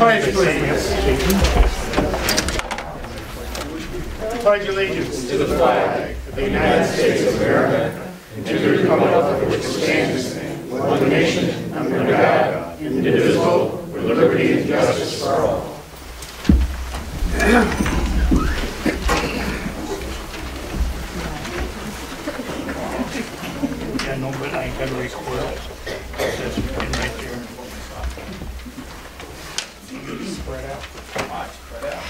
Pledge, please. Pledge allegiance to the flag of the United States of America and to the republic for which it stands, one nation, under God, indivisible, with liberty and justice for all. Yeah, no, but I ain't got to record it. That's right there. Spread out. Spread out.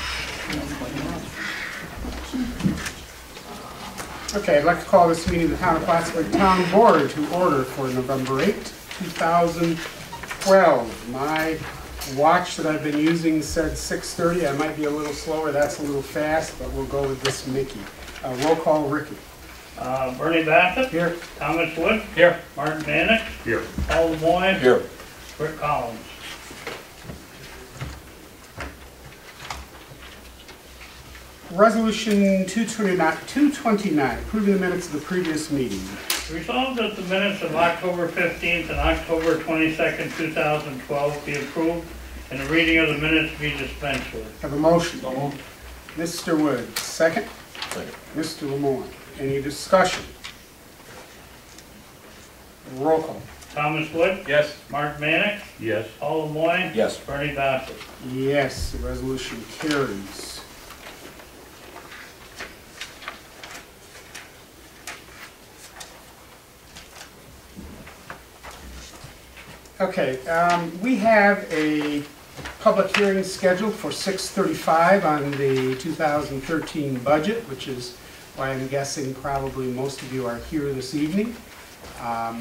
Okay, I'd like to call this meeting of the Town of Plattsburgh Town Board to order for November 8, 2012. My watch that I've been using said 6:30. I might be a little slower. That's a little fast, but we'll go with this Mickey. Roll call, Ricky. Bernie Bassett. Here. Thomas Wood. Here. Martin Vanek. Here. Paul Lemoyne. Here. Rick Collins. Resolution 229, approving the minutes of the previous meeting. Resolved that the minutes of October 15th and October 22nd, 2012 be approved and the reading of the minutes be dispensed with. Have a motion. So moved. Mr. Wood, second. Second. Mr. Lemoyne. Any discussion? Roll call. Thomas Wood. Yes. Martin Vanek. Yes. Paul Lemoyne. Yes. Bernie Bassett. Yes, the resolution carries. Okay, we have a public hearing scheduled for 6:35 on the 2013 budget, which is why I'm guessing probably most of you are here this evening. I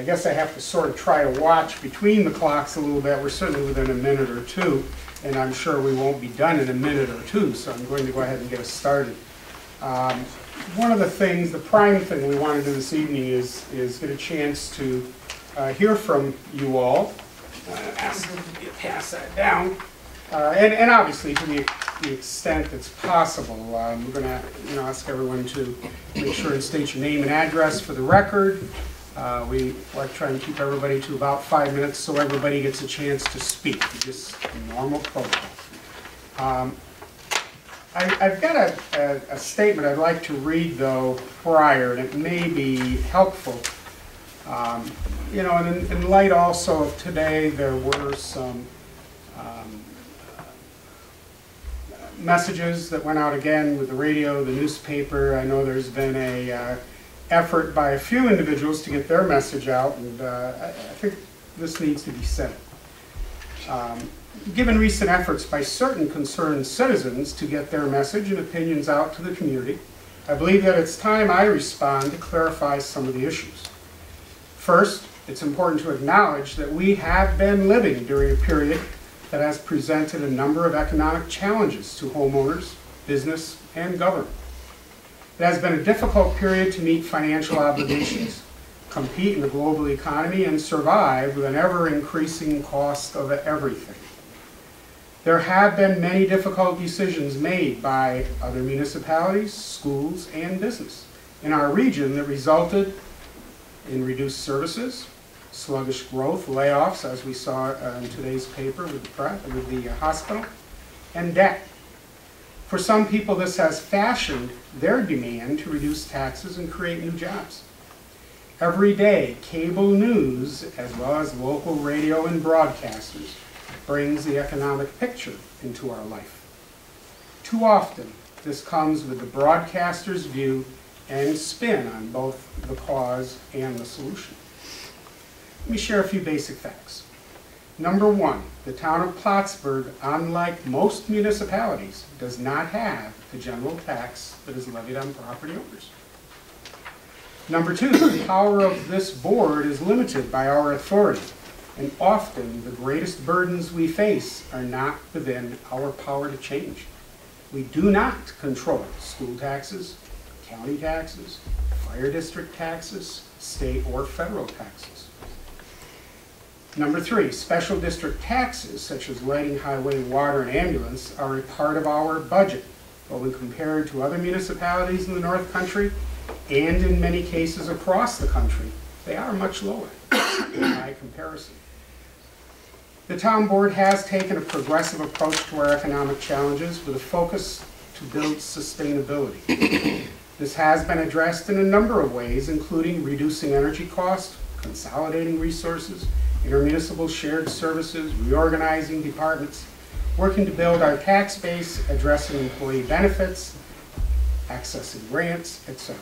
guess I have to sort of try to watch between the clocks a little bit. We're certainly within a minute or two, and I'm sure we won't be done in a minute or two, so I'm going to go ahead and get us started. One of the things, the prime thing we want to do this evening is get a chance to hear from you all. Ask them to pass that down. And obviously, to the extent that's possible, we're going to ask everyone to make sure and state your name and address for the record. We like to try and keep everybody to about 5 minutes so everybody gets a chance to speak. Just normal protocol. I've got a statement I'd like to read, though, prior, and it may be helpful. And in light also of today, there were some messages that went out again with the radio, the newspaper. I know there's been a effort by a few individuals to get their message out, and I think this needs to be said. Given recent efforts by certain concerned citizens to get their message and opinions out to the community, I believe that it's time I respond to clarify some of the issues. First, it's important to acknowledge that we have been living during a period that has presented a number of economic challenges to homeowners, business, and government. It has been a difficult period to meet financial obligations, compete in the global economy, and survive with an ever-increasing cost of everything. There have been many difficult decisions made by other municipalities, schools, and business in our region that resulted in reduced services, sluggish growth, layoffs, as we saw in today's paper with the hospital, and debt. For some people, this has fashioned their demand to reduce taxes and create new jobs. Every day, cable news, as well as local radio and broadcasters, brings the economic picture into our life. Too often, this comes with the broadcaster's view and spin on both the cause and the solution. Let me share a few basic facts. Number one, the town of Plattsburgh, unlike most municipalities, does not have the general tax that is levied on property owners. Number two, the power of this board is limited by our authority, and often the greatest burdens we face are not within our power to change. We do not control school taxes, county taxes, fire district taxes, state or federal taxes. Number three, special district taxes such as lighting, highway, water, and ambulance are a part of our budget, but when compared to other municipalities in the North Country and in many cases across the country, they are much lower by comparison. The town board has taken a progressive approach to our economic challenges with a focus to build sustainability. This has been addressed in a number of ways, including reducing energy costs, consolidating resources, intermunicipal shared services, reorganizing departments, working to build our tax base, addressing employee benefits, accessing grants, etc.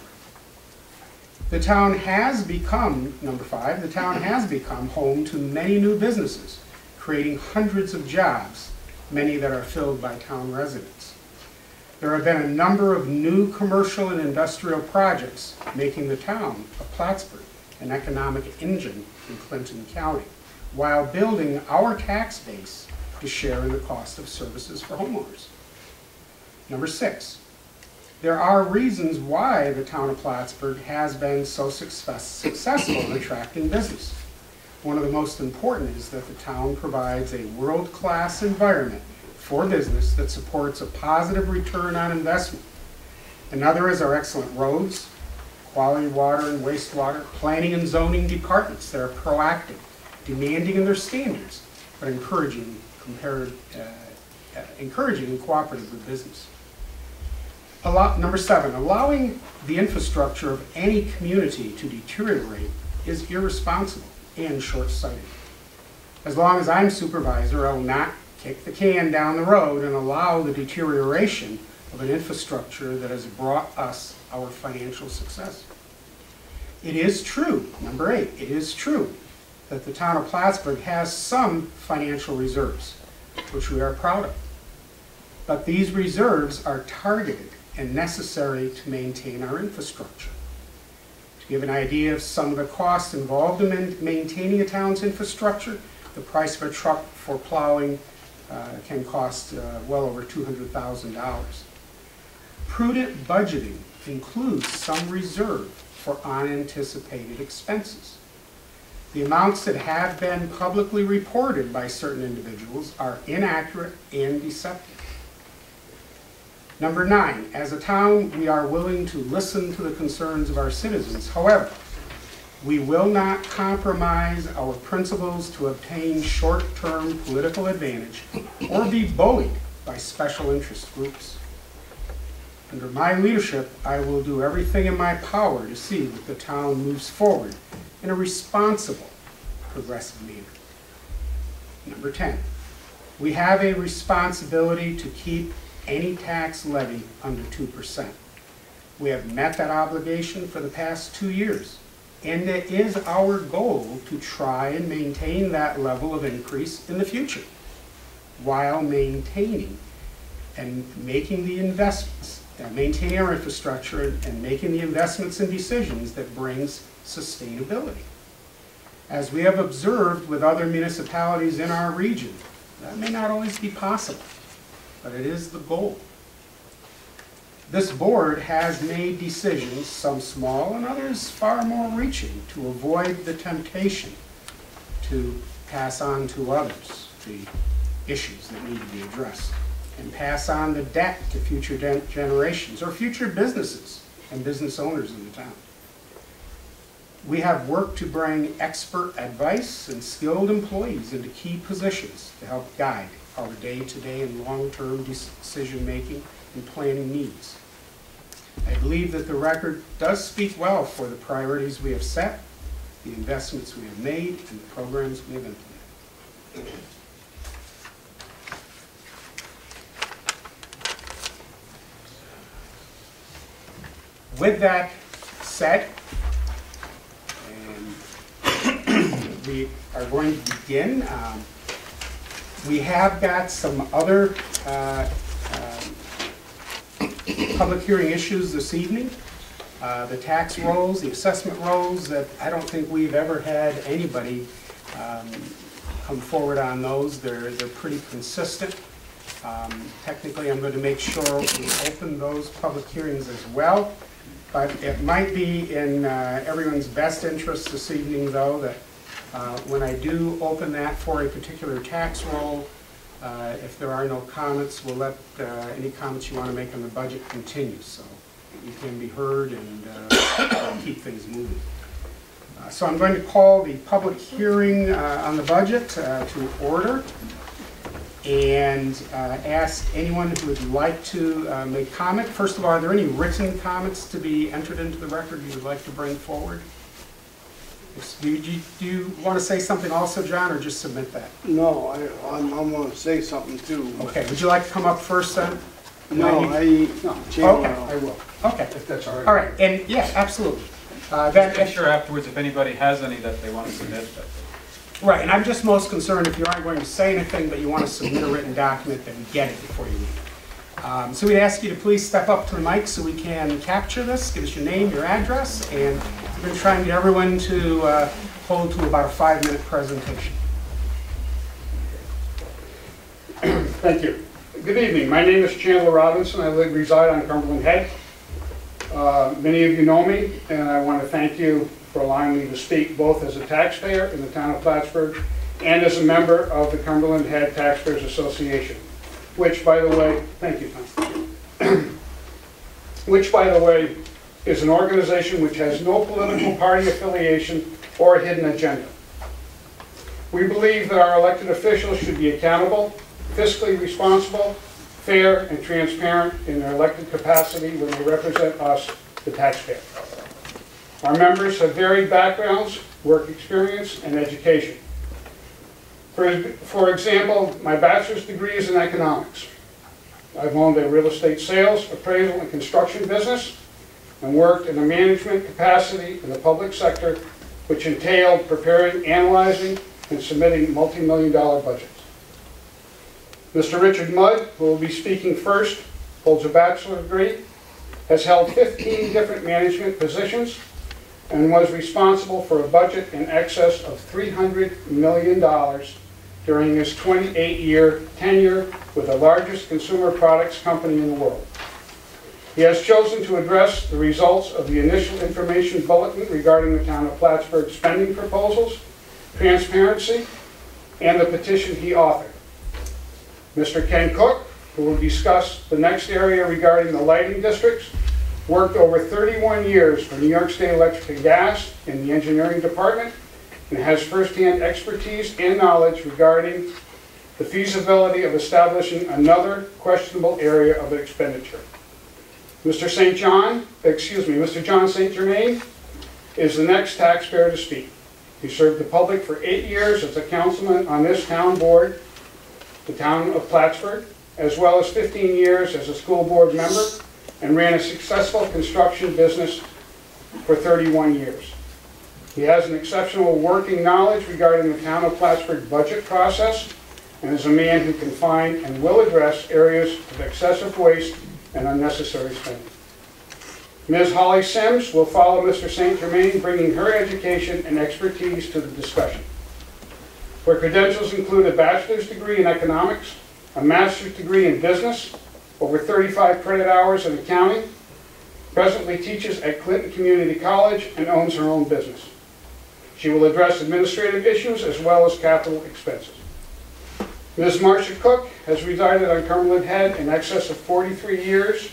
The town has become, number 5, the town has become home to many new businesses, creating hundreds of jobs, many that are filled by town residents. There have been a number of new commercial and industrial projects making the town of Plattsburgh an economic engine in Clinton County, while building our tax base to share in the cost of services for homeowners. Number 6, there are reasons why the town of Plattsburgh has been so successful in attracting business. One of the most important is that the town provides a world-class environment for business that supports a positive return on investment. Another is our excellent roads, quality water and wastewater, planning and zoning departments that are proactive, demanding in their standards, but encouraging and cooperative with business. Number 7, allowing the infrastructure of any community to deteriorate is irresponsible and short-sighted. As long as I'm supervisor, I will not kick the can down the road and allow the deterioration of an infrastructure that has brought us our financial success. It is true, number 8, it is true that the town of Plattsburgh has some financial reserves, which we are proud of. But these reserves are targeted and necessary to maintain our infrastructure. To give an idea of some of the costs involved in maintaining a town's infrastructure, the price of a truck for plowing can cost well over $200,000. Prudent budgeting includes some reserve for unanticipated expenses. The amounts that have been publicly reported by certain individuals are inaccurate and deceptive. Number 9, as a town, we are willing to listen to the concerns of our citizens. However, we will not compromise our principles to obtain short-term political advantage or be bullied by special interest groups. Under my leadership, I will do everything in my power to see that the town moves forward in a responsible, progressive manner. Number 10, we have a responsibility to keep any tax levy under 2%. We have met that obligation for the past 2 years, and it is our goal to try and maintain that level of increase in the future, while maintaining and making the investments, maintaining our infrastructure and making the investments and decisions that brings sustainability. As we have observed with other municipalities in our region, that may not always be possible, but it is the goal. This board has made decisions, some small and others far more reaching, to avoid the temptation to pass on to others the issues that need to be addressed, and pass on the debt to future generations or future businesses and business owners in the town. We have worked to bring expert advice and skilled employees into key positions to help guide our day-to-day and long-term decision-making and planning needs. I believe that the record does speak well for the priorities we have set, the investments we have made, and the programs we have implemented. With that said, we are going to begin. We have got some other public hearing issues this evening. The tax rolls, the assessment rolls, that I don't think we've ever had anybody come forward on those. They're pretty consistent. Technically, I'm going to make sure we open those public hearings as well. But it might be in everyone's best interest this evening, though, that when I do open that for a particular tax roll, if there are no comments, we'll let any comments you want to make on the budget continue, so you can be heard and keep things moving. So I'm going to call the public hearing on the budget to order and ask anyone who would like to make comment. First of all, are there any written comments to be entered into the record you would like to bring forward? Do you want to say something also, John, or just submit that? No, I'm going to say something too. Okay, would you like to come up first then? No, Okay, I will. Okay. If that's all right. All right, and yeah, absolutely. Just make sure afterwards if anybody has any that they want to submit. Right, and I'm just most concerned if you aren't going to say anything, but you want to submit a written document, then get it before you leave. So we'd ask you to please step up to the mic so we can capture this. Give us your name, your address, and we're going to try and get everyone to hold to about a 5-minute presentation. Thank you. Good evening. My name is Chandler Robinson. I reside on Cumberland Head. Many of you know me, and I want to thank you for allowing me to speak both as a taxpayer in the town of Plattsburgh and as a member of the Cumberland Head Taxpayers Association, which, by the way, thank you, Tom, which, by the way, is an organization which has no political party affiliation or hidden agenda. We believe that our elected officials should be accountable, fiscally responsible, fair, and transparent in their elected capacity when they represent us, the taxpayer. Our members have varied backgrounds, work experience, and education. For example, my bachelor's degree is in economics. I've owned a real estate sales, appraisal, and construction business, and worked in a management capacity in the public sector, which entailed preparing, analyzing, and submitting multi-million-dollar budgets. Mr. Richard Mudd, who will be speaking first, holds a bachelor's degree, has held 15 different management positions, and was responsible for a budget in excess of $300 million during his 28-year tenure with the largest consumer products company in the world. He has chosen to address the results of the initial information bulletin regarding the town of Plattsburgh spending proposals, transparency, and the petition he authored. Mr. Ken Cook, who will discuss the next area regarding the lighting districts, worked over 31 years for New York State Electric and Gas in the engineering department and has firsthand expertise and knowledge regarding the feasibility of establishing another questionable area of expenditure. Mr. John St. Germain is the next taxpayer to speak. He served the public for 8 years as a councilman on this town board, the town of Plattsburgh, as well as 15 years as a school board member, and ran a successful construction business for 31 years. He has an exceptional working knowledge regarding the town of Plattsburgh budget process and is a man who can find and will address areas of excessive waste and unnecessary spending. Ms. Holly Sims will follow Mr. St. Germain, bringing her education and expertise to the discussion. Her credentials include a bachelor's degree in economics, a master's degree in business, over 35 credit hours in accounting, presently teaches at Clinton Community College, and owns her own business. She will address administrative issues as well as capital expenses. Ms. Marcia Cook has resided on Cumberland Head in excess of 43 years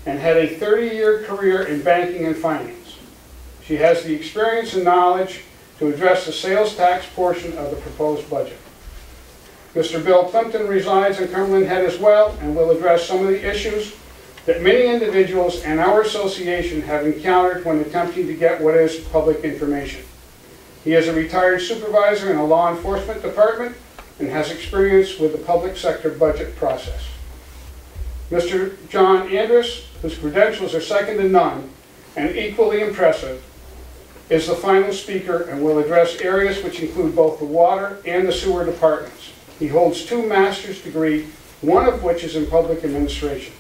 and had a 30-year career in banking and finance. She has the experience and knowledge to address the sales tax portion of the proposed budget. Mr. Bill Plimpton resides in Cumberland Head as well and will address some of the issues that many individuals and our association have encountered when attempting to get what is public information. He is a retired supervisor in a law enforcement department and has experience with the public sector budget process. Mr. John Andrus, whose credentials are second to none and equally impressive, is the final speaker and will address areas which include both the water and the sewer departments. He holds 2 master's degrees, one of which is in public administration.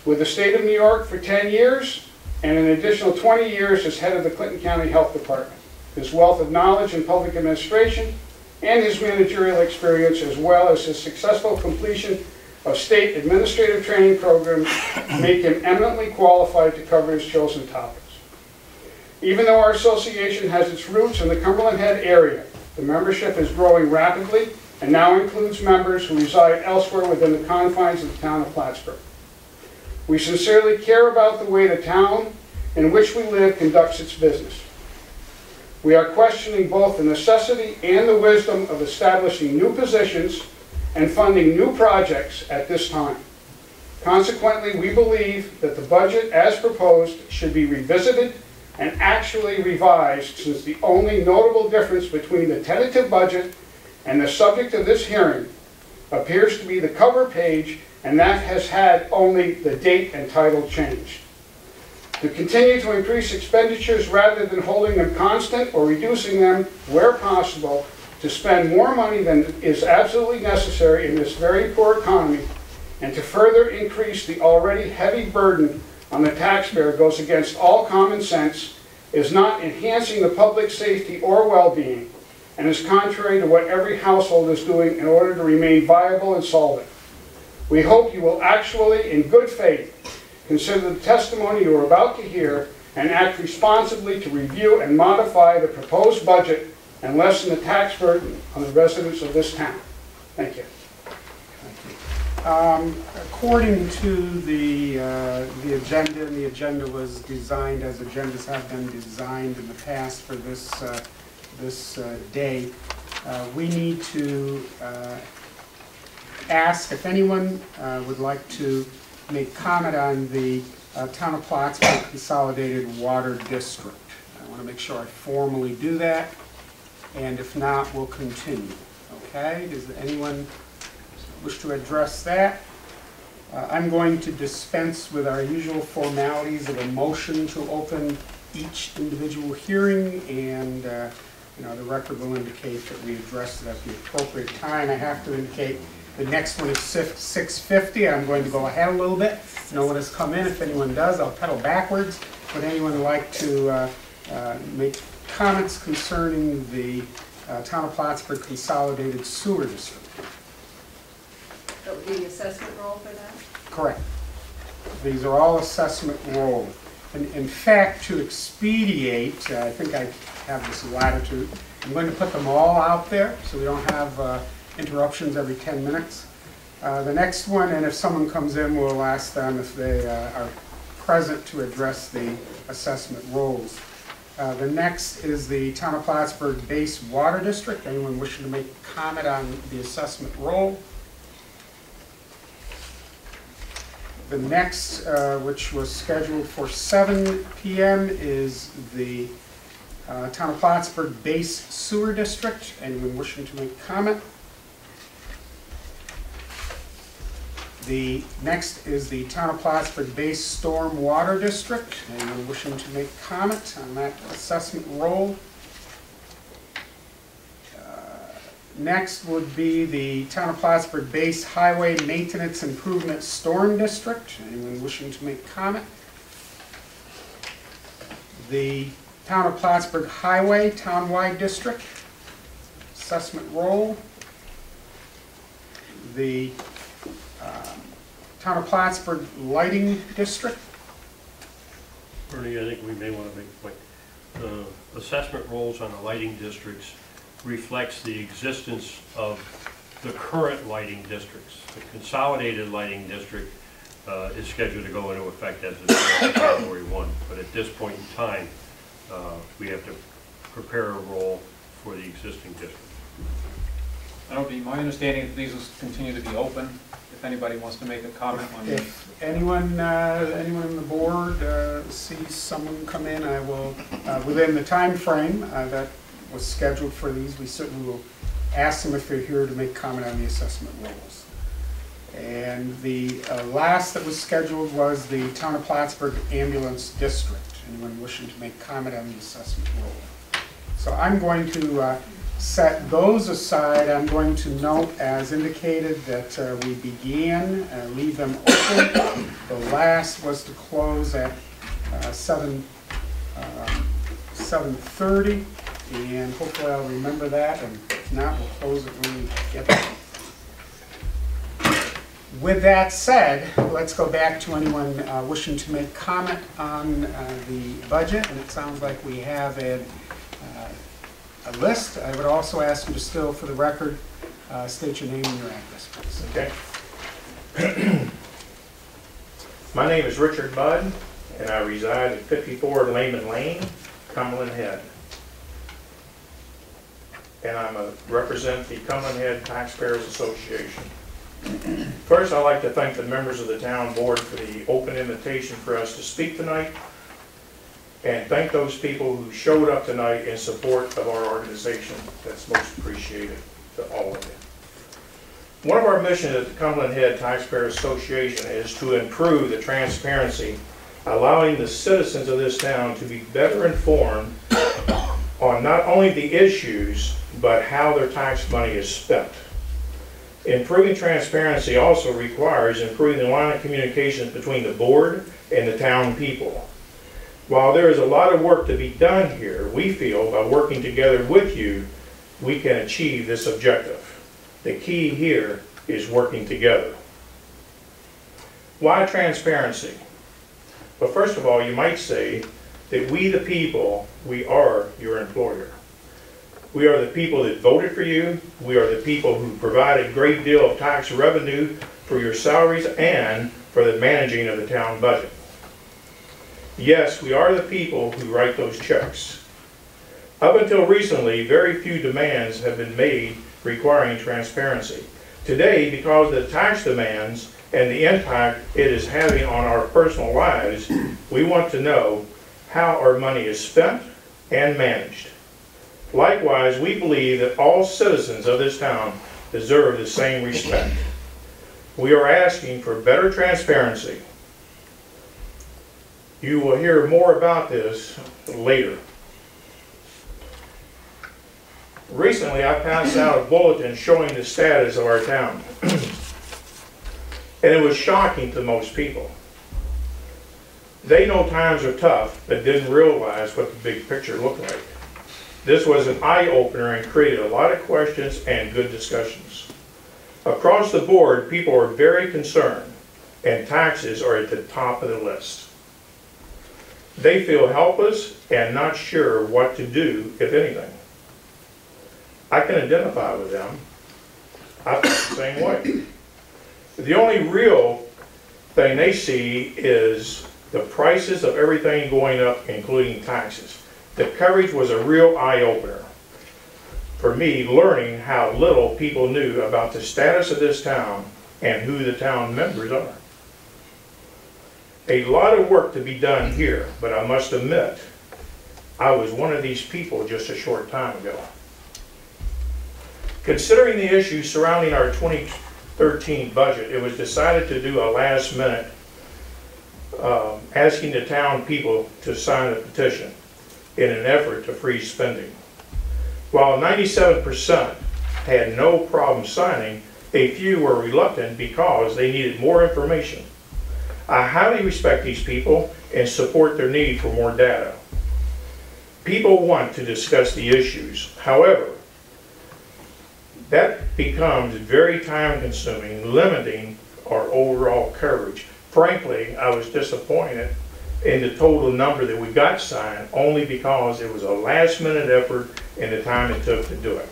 With the state of New York for 10 years and an additional 20 years as head of the Clinton County Health Department. His wealth of knowledge in public administration and his managerial experience, as well as his successful completion of state administrative training programs, make him eminently qualified to cover his chosen topics. Even though our association has its roots in the Cumberland Head area, the membership is growing rapidly and now includes members who reside elsewhere within the confines of the town of Plattsburgh. We sincerely care about the way the town in which we live conducts its business. We are questioning both the necessity and the wisdom of establishing new positions and funding new projects at this time. Consequently, we believe that the budget as proposed should be revisited and actually revised, since the only notable difference between the tentative budget and the subject of this hearing appears to be the cover page, and that has had only the date and title changed. To continue to increase expenditures rather than holding them constant or reducing them where possible, to spend more money than is absolutely necessary in this very poor economy, and to further increase the already heavy burden on the taxpayer goes against all common sense, is not enhancing the public safety or well-being, and is contrary to what every household is doing in order to remain viable and solvent. We hope you will actually, in good faith, consider the testimony you are about to hear and act responsibly to review and modify the proposed budget and lessen the tax burden on the residents of this town. Thank you. According to the agenda, and the agenda was designed as agendas have been designed in the past for this day, we need to ask if anyone would like to make comment on the Town of Plattsburgh Consolidated Water District. I want to make sure I formally do that, and if not, we'll continue. Okay, does anyone wish to address that? I'm going to dispense with our usual formalities of a motion to open each individual hearing, and the record will indicate that we addressed it at the appropriate time. I have to indicate the next one is 6:50. I'm going to go ahead a little bit. No one has come in. If anyone does, I'll pedal backwards. Would anyone like to make comments concerning the Town of Plattsburgh Consolidated Sewer District? That would be the assessment roll for that? Correct. These are all assessment roll. In fact, to expedite, I think I have this latitude, I'm going to put them all out there so we don't have interruptions every 10 minutes. The next one, and if someone comes in, we'll ask them if they are present to address the assessment rolls. The next is the Town of Plattsburgh Base Water District. Anyone wishing to make a comment on the assessment roll? The next, which was scheduled for 7 p.m., is the Town of Plattsburgh Base Sewer District. Anyone wishing to make a comment? The next is the Town of Plattsburgh Base Storm Water District. Anyone wishing to make a comment on that assessment roll? Next would be the Town of Plattsburgh Base Highway Maintenance Improvement Storm District. Anyone wishing to make a comment? The Town of Plattsburgh Highway Townwide District. Assessment roll. The Town of Plattsburgh Lighting District. Bernie, I think we may want to make a point. The assessment rolls on the lighting districts reflects the existence of the current lighting districts. The consolidated lighting district is scheduled to go into effect as of January 1, but at this point in time, we have to prepare a roll for the existing district. That would be my understanding that these will continue to be open. If anybody wants to make a comment on this. If anyone on the board sees someone come in, I will, within the time frame that was scheduled for these, we certainly will ask them if they're here to make comment on the assessment rolls. And the last that was scheduled was the Town of Plattsburgh Ambulance District. Anyone wishing to make comment on the assessment roll? So I'm going to set those aside. I'm going to note, as indicated, that we began, leave them open. The last was to close at 7:30, and hopefully I'll remember that, and if not, we'll close it when we get there. With that said, let's go back to anyone wishing to make comment on the budget, and it sounds like we have a list. I would also ask you to still, for the record, state your name and your address, please. Okay. My name is Richard Budd, and I reside at 54 Lehman Lane, Cumberland Head. and represent the Cumberland Head Taxpayers Association. First, I'd like to thank the members of the town board for the open invitation for us to speak tonight, and thank those people who showed up tonight in support of our organization. That's most appreciated to all of you. One of our missions at the Cumberland Head Taxpayer Association is to improve the transparency, allowing the citizens of this town to be better informed on not only the issues, but how their tax money is spent. Improving transparency also requires improving the line of communication between the board and the town people. While there is a lot of work to be done here, we feel by working together with you, we can achieve this objective. The key here is working together. Why transparency? Well, first of all, you might say that we the people, we are your employer. We are the people that voted for you. We are the people who provide a great deal of tax revenue for your salaries and for the managing of the town budget. Yes, we are the people who write those checks. Up until recently, very few demands have been made requiring transparency. Today, because of the tax demands and the impact it is having on our personal lives, we want to know how our money is spent and managed. Likewise, we believe that all citizens of this town deserve the same respect. We are asking for better transparency. You will hear more about this later. Recently, I passed out a bulletin showing the status of our town. And it was shocking to most people. They know times are tough, but didn't realize what the big picture looked like. This was an eye-opener and created a lot of questions and good discussions. Across the board, people are very concerned, and taxes are at the top of the list. They feel helpless and not sure what to do, if anything. I can identify with them. I feel the same way. The only real thing they see is the prices of everything going up, including taxes. The coverage was a real eye-opener for me, learning how little people knew about the status of this town and who the town members are. A lot of work to be done here, but I must admit, I was one of these people just a short time ago. Considering the issues surrounding our 2013 budget, it was decided to do a last minute asking the town people to sign a petition in an effort to freeze spending. While 97% had no problem signing, a few were reluctant because they needed more information. I highly respect these people and support their need for more data. People want to discuss the issues. However, that becomes very time-consuming, limiting our overall coverage. Frankly, I was disappointed in the total number that we got signed, only because it was a last-minute effort and the time it took to do it.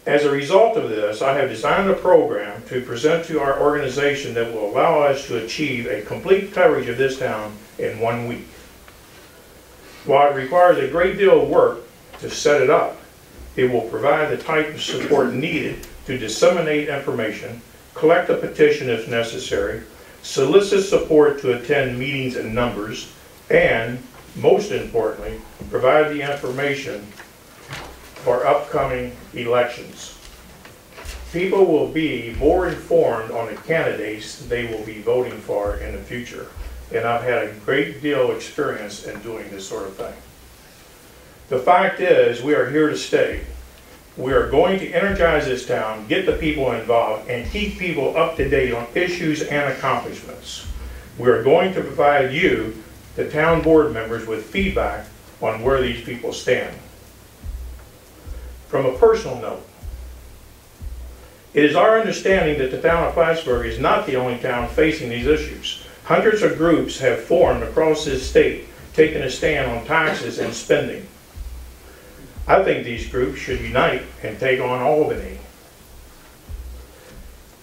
As a result of this, I have designed a program to present to our organization that will allow us to achieve a complete coverage of this town in 1 week. While it requires a great deal of work to set it up, it will provide the type of support needed to disseminate information, collect a petition if necessary, solicit support to attend meetings in numbers, and, most importantly, provide the information for upcoming elections. People will be more informed on the candidates they will be voting for in the future, and I've had a great deal of experience in doing this sort of thing. The fact is, we are here to stay. We are going to energize this town, get the people involved, and keep people up to date on issues and accomplishments. We are going to provide you, the town board members, with feedback on where these people stand. From a personal note, it is our understanding that the town of Plattsburgh is not the only town facing these issues. Hundreds of groups have formed across this state, taking a stand on taxes and spending. I think these groups should unite and take on Albany.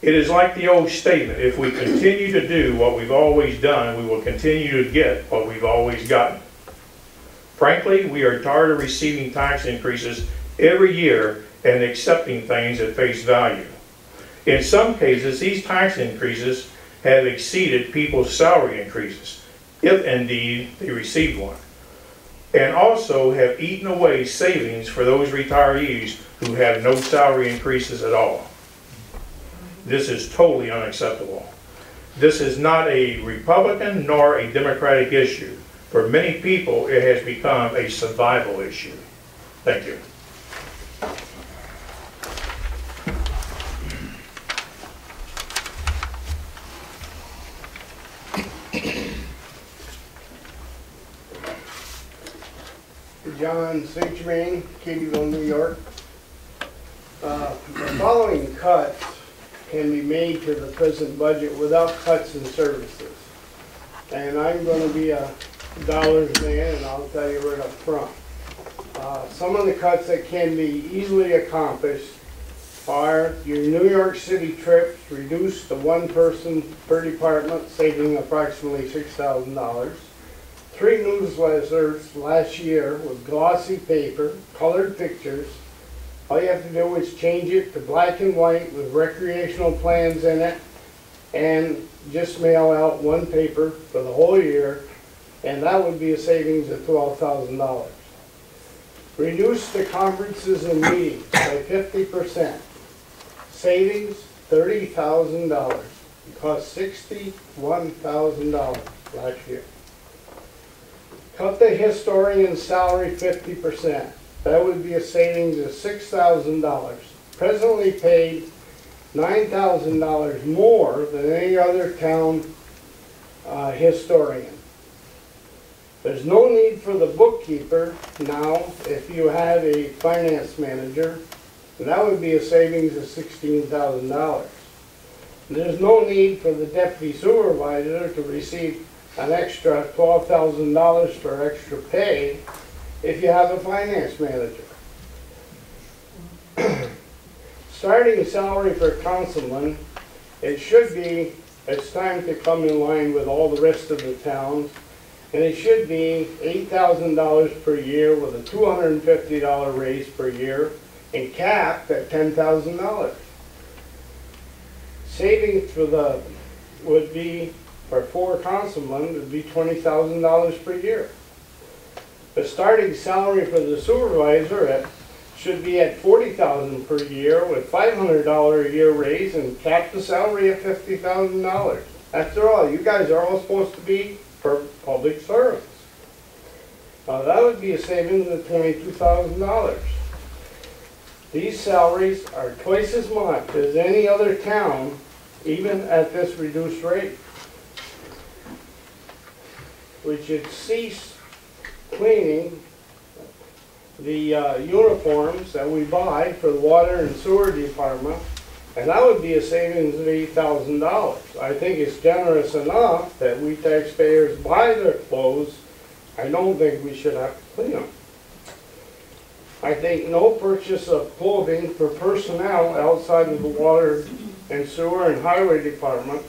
It is like the old statement, if we continue to do what we've always done, we will continue to get what we've always gotten. Frankly, we are tired of receiving tax increases every year and accepting things at face value. In some cases, these tax increases have exceeded people's salary increases, if indeed they received one, and also have eaten away savings for those retirees who have no salary increases at all. This is totally unacceptable. This is not a Republican nor a Democratic issue. For many people, it has become a survival issue. Thank you. John St. Germain, Katyville, New York. The following cuts can be made to the present budget without cuts in services. And I'm going to be a dollars man, and I'll tell you right up front. Some of the cuts that can be easily accomplished are your New York City trips reduced to one person per department, saving approximately $6,000. 3 newsletters last year with glossy paper, colored pictures. All you have to do is change it to black and white with recreational plans in it, and just mail out 1 paper for the whole year, and that would be a savings of $12,000. Reduce the conferences and meetings by 50%. Savings $30,000. It cost $61,000 last year. Cut the historian's salary 50%. That would be a savings of $6,000. Presently paid $9,000 more than any other town historian. There's no need for the bookkeeper now if you have a finance manager, and that would be a savings of $16,000. There's no need for the deputy supervisor to receive an extra $12,000 for extra pay if you have a finance manager. Starting salary for councilman, it's time to come in line with all the rest of the towns, and it should be $8,000 per year with a $250 raise per year and capped at $10,000. Savings would be for 4 councilmen would be $20,000 per year. The starting salary for the supervisor should be at $40,000 per year with $500 a year raise and cap the salary at $50,000. After all, you guys are all supposed to be for public service. That would be a savings of $22,000. These salaries are twice as much as any other town, even at this reduced rate. We should cease cleaning the uniforms that we buy for the water and sewer department, and that would be a savings of $8,000. I think it's generous enough that we taxpayers buy their clothes. I don't think we should have to clean them. I think no purchase of clothing for personnel outside of the water and sewer and highway departments,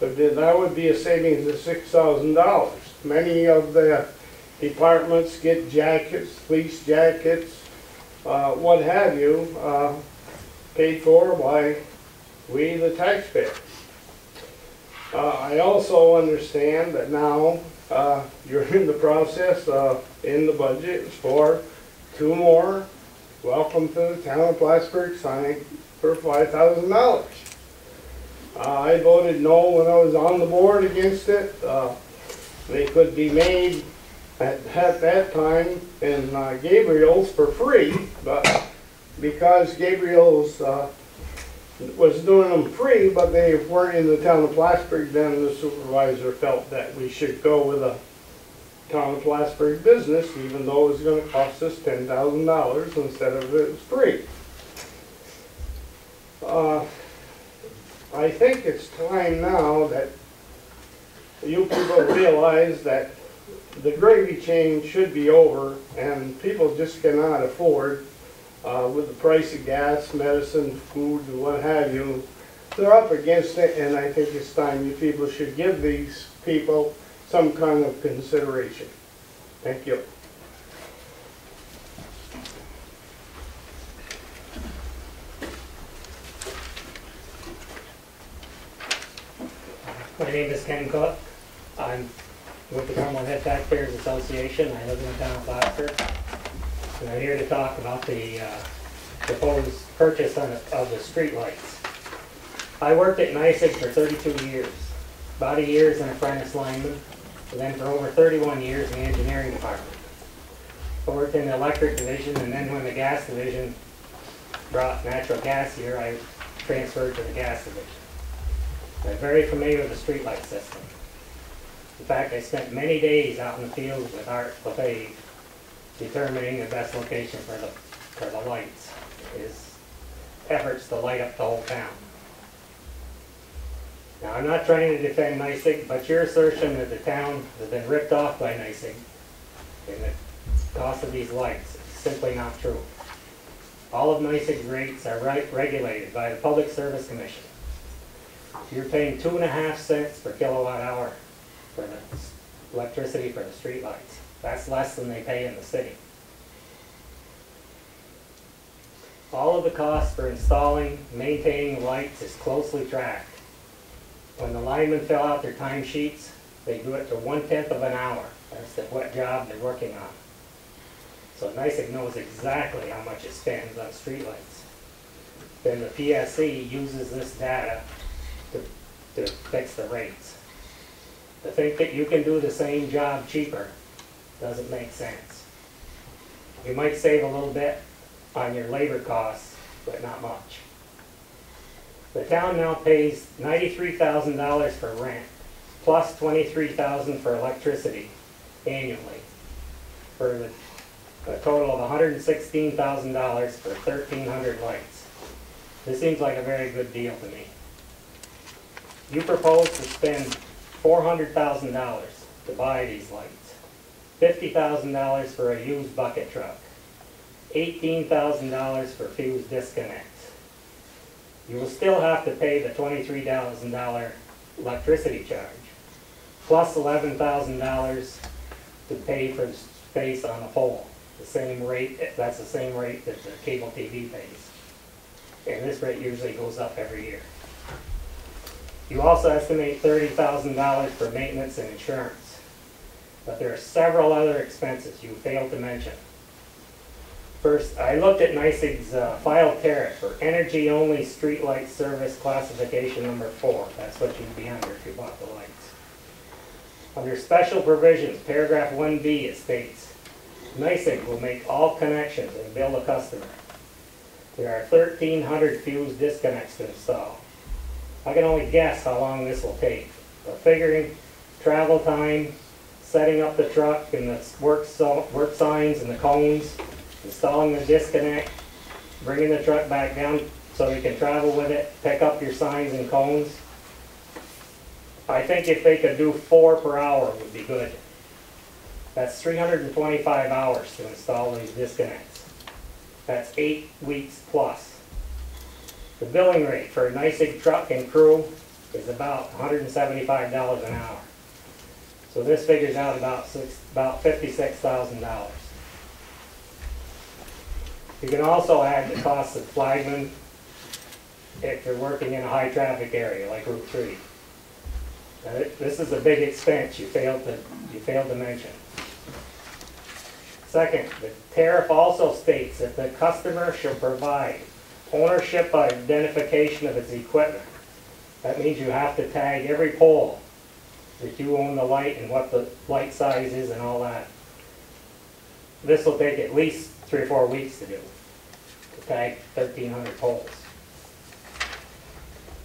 but that would be a savings of $6,000. Many of the departments get jackets, fleece jackets, what have you, paid for by we the taxpayers. I also understand that now you're in the process in the budget for 2 more welcome to the town of Plattsburgh sign for $5,000. I voted no when I was on the board against it. They could be made at that time in Gabriel's for free, but because Gabriel's was doing them free, but they weren't in the town of Plattsburgh, then the supervisor felt that we should go with a town of Plattsburgh business, even though it was going to cost us $10,000 instead of it was free. I think it's time now that you people realize that the gravy chain should be over, and people just cannot afford, with the price of gas, medicine, food, and what have you, they're up against it, and I think it's time you people should give these people some kind of consideration. Thank you. My name is Ken Cook. I'm with the Cumberland Head Taxpayers Association. I live in the town of Plattsburgh. And I'm here to talk about the proposed purchase of the streetlights. I worked at NYSEG for 32 years. About a year as an apprentice lineman, and then for over 31 years in the engineering department. I worked in the electric division, and then when the gas division brought natural gas here, I transferred to the gas division. I'm very familiar with the streetlight system. In fact, I spent many days out in the field with Art LaFave determining the best location for the lights. His efforts to light up the whole town. Now, I'm not trying to defend NYSEG, but your assertion that the town has been ripped off by NYSEG and the cost of these lights is simply not true. All of NYSEG's rates are regulated by the Public Service Commission. You're paying 2.5 cents per kilowatt hour for the electricity for the street lights. That's less than they pay in the city. All of the costs for installing, maintaining lights is closely tracked. When the linemen fill out their timesheets, they do it to 1/10 of an hour. That's what job they're working on. So NYSEG knows exactly how much it spends on streetlights. Then the PSC uses this data to fix the rates. To think that you can do the same job cheaper doesn't make sense. You might save a little bit on your labor costs, but not much. The town now pays $93,000 for rent, plus $23,000 for electricity annually, for a total of $116,000 for 1,300 lights. This seems like a very good deal to me. You propose to spend $400,000 to buy these lights, $50,000 for a used bucket truck, $18,000 for fuse disconnects. You will still have to pay the $23,000 electricity charge, plus $11,000 to pay for space on the pole. The same rate, that's the same rate that the cable TV pays. And this rate usually goes up every year. You also estimate $30,000 for maintenance and insurance. But there are several other expenses you failed to mention. First, I looked at NYSEG's filed tariff for energy-only streetlight service classification number 4. That's what you'd be under if you bought the lights. Under special provisions, paragraph 1B, it states, NYSEG will make all connections and bill a customer. There are 1,300 fuse disconnects to install. I can only guess how long this will take. But figuring travel time, setting up the truck and the work signs and the cones, installing the disconnect, bringing the truck back down so you can travel with it, pick up your signs and cones. I think if they could do 4 per hour would be good. That's 325 hours to install these disconnects. That's 8 weeks plus. The billing rate for a NYSEG truck and crew is about $175 an hour. So this figures out about $56,000. You can also add the cost of flagmen if you're working in a high traffic area like Route 3. Now, this is a big expense you failed to mention. Second, the tariff also states that the customer shall provide ownership by identification of its equipment. That means you have to tag every pole that you own the light and what the light size is and all that. This will take at least 3 or 4 weeks to do, to tag 1,300 poles.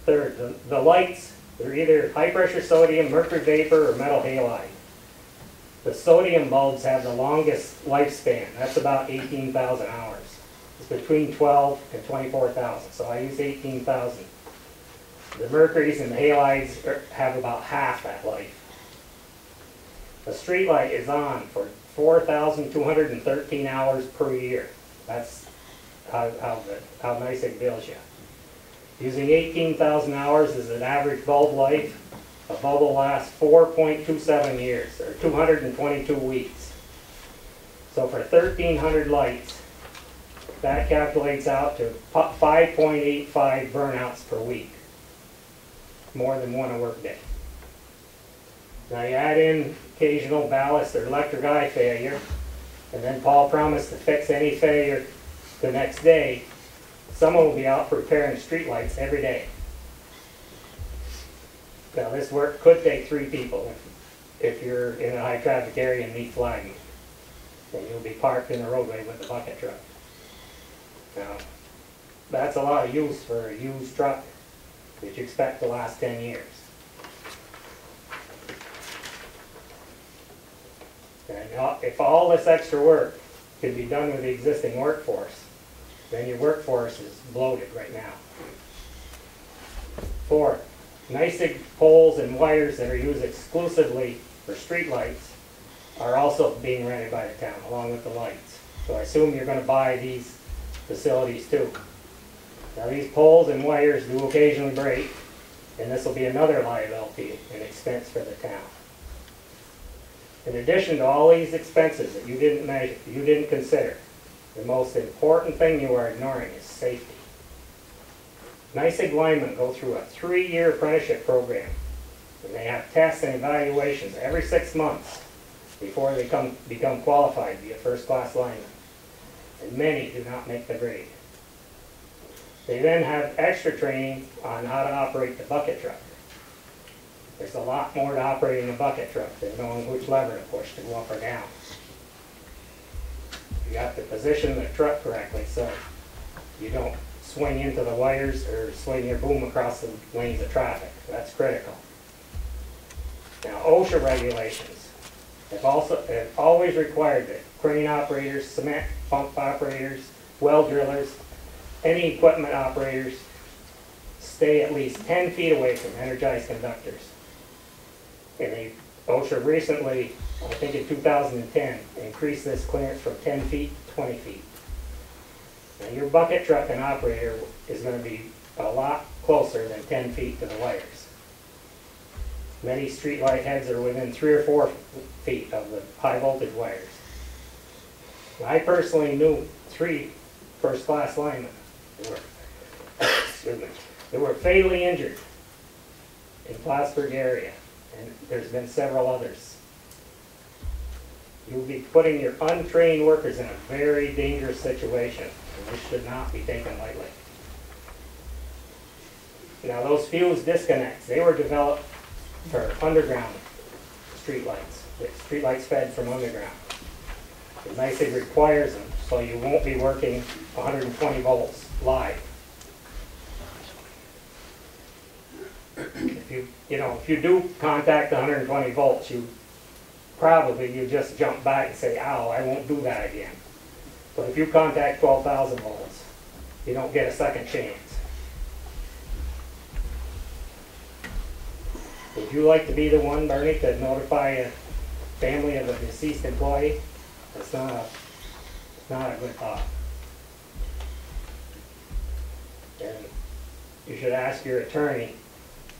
Third, the lights, they're either high pressure sodium, mercury vapor, or metal halide. The sodium bulbs have the longest lifespan. That's about 18,000 hours. It's between 12 and 24,000, so I use 18,000. The mercuries and the halides have about half that life. A street light is on for 4,213 hours per year. That's how NYSEG bills you. Using 18,000 hours as an average bulb life, a bulb will last 4.27 years, or 222 weeks. So for 1,300 lights, that calculates out to 5.85 burnouts per week. More than one a workday. Now you add in occasional ballast or electric eye failure, and then Paul promised to fix any failure the next day. Someone will be out repairing streetlights every day. Now this work could take 3 people if you're in a high traffic area and need flagging. Then you'll be parked in the roadway with a bucket truck. Now, that's a lot of use for a used truck that you expect to last 10 years. And if all this extra work could be done with the existing workforce, then your workforce is bloated right now. 4, NYSEG poles and wires that are used exclusively for streetlights are also being rented by the town, along with the lights. So I assume you're going to buy these facilities too. Now these poles and wires do occasionally break, and this will be another liability and expense for the town. In addition to all these expenses that you didn't measure, you didn't consider, the most important thing you are ignoring is safety. NYSEG linemen go through a 3-year apprenticeship program, and they have tests and evaluations every 6 months before they become qualified to be a first-class lineman. And many do not make the grade. They then have extra training on how to operate the bucket truck. There's a lot more to operating a bucket truck than knowing which lever to push to go up or down. You have to position the truck correctly so you don't swing into the wires or swing your boom across the lanes of traffic. That's critical. Now, OSHA regulations have always required that crane operators, cement pump operators, well drillers, any equipment operators stay at least 10 feet away from energized conductors. And OSHA recently, I think in 2010, increased this clearance from 10 feet to 20 feet. Now your bucket truck and operator is going to be a lot closer than 10 feet to the wires. Many streetlight heads are within 3 or 4 feet of the high voltage wires. I personally knew 3 first-class linemen that were fatally injured in Plattsburgh area, and there's been several others. You'll be putting your untrained workers in a very dangerous situation, and this should not be taken lightly. Now those fuse disconnects, they were developed for underground streetlights. Streetlights fed from underground. The NYSEG requires them, so you won't be working 120 volts live. If you do contact 120 volts, you just jump back and say, "Ow, I won't do that again." But if you contact 12,000 volts, you don't get a second chance. Would you like to be the one, Bernie, to notify a family of a deceased employee? It's not a good thought. And you should ask your attorney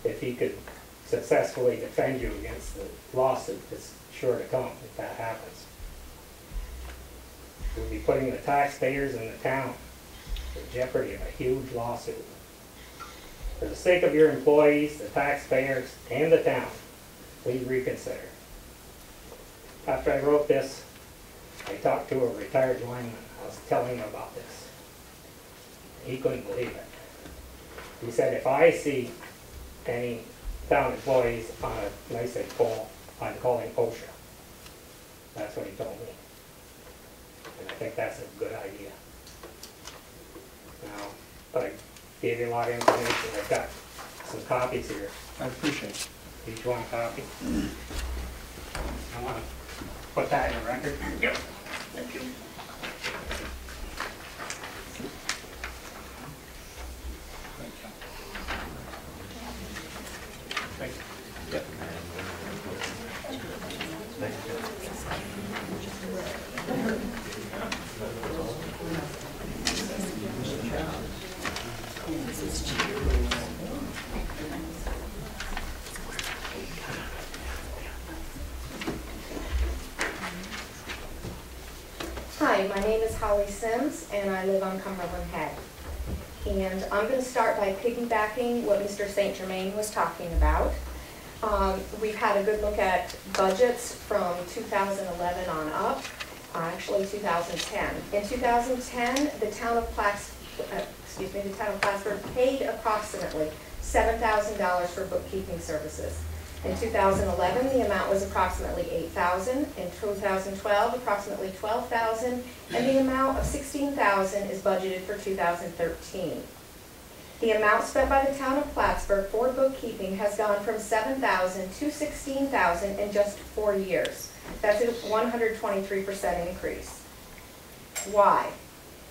if he could successfully defend you against the lawsuit that's sure to come if that happens. You'll be putting the taxpayers in the town in jeopardy of a huge lawsuit. For the sake of your employees, the taxpayers, and the town, please reconsider. After I wrote this, I talked to a retired lineman. I was telling him about this. He couldn't believe it. He said, "If I see any town employees on a NYSEG pole, I'm calling OSHA." That's what he told me. And I think that's a good idea. Now, I gave you a lot of information. I've got some copies here. I appreciate it. Each one a copy. I want to put that in the record. Yep. Thank you. Thank you. Hi, my name is Holly Sims, and I live on Cumberland Head. And I'm going to start by piggybacking what Mr. St. Germain was talking about. We've had a good look at budgets from 2011 on up, actually 2010. In 2010, the town of Plattsburgh paid approximately $7,000 for bookkeeping services. In 2011, the amount was approximately $8,000. In 2012, approximately $12,000, and the amount of $16,000 is budgeted for 2013. The amount spent by the town of Plattsburgh for bookkeeping has gone from $7,000 to $16,000 in just 4 years. That's a 123% increase. Why?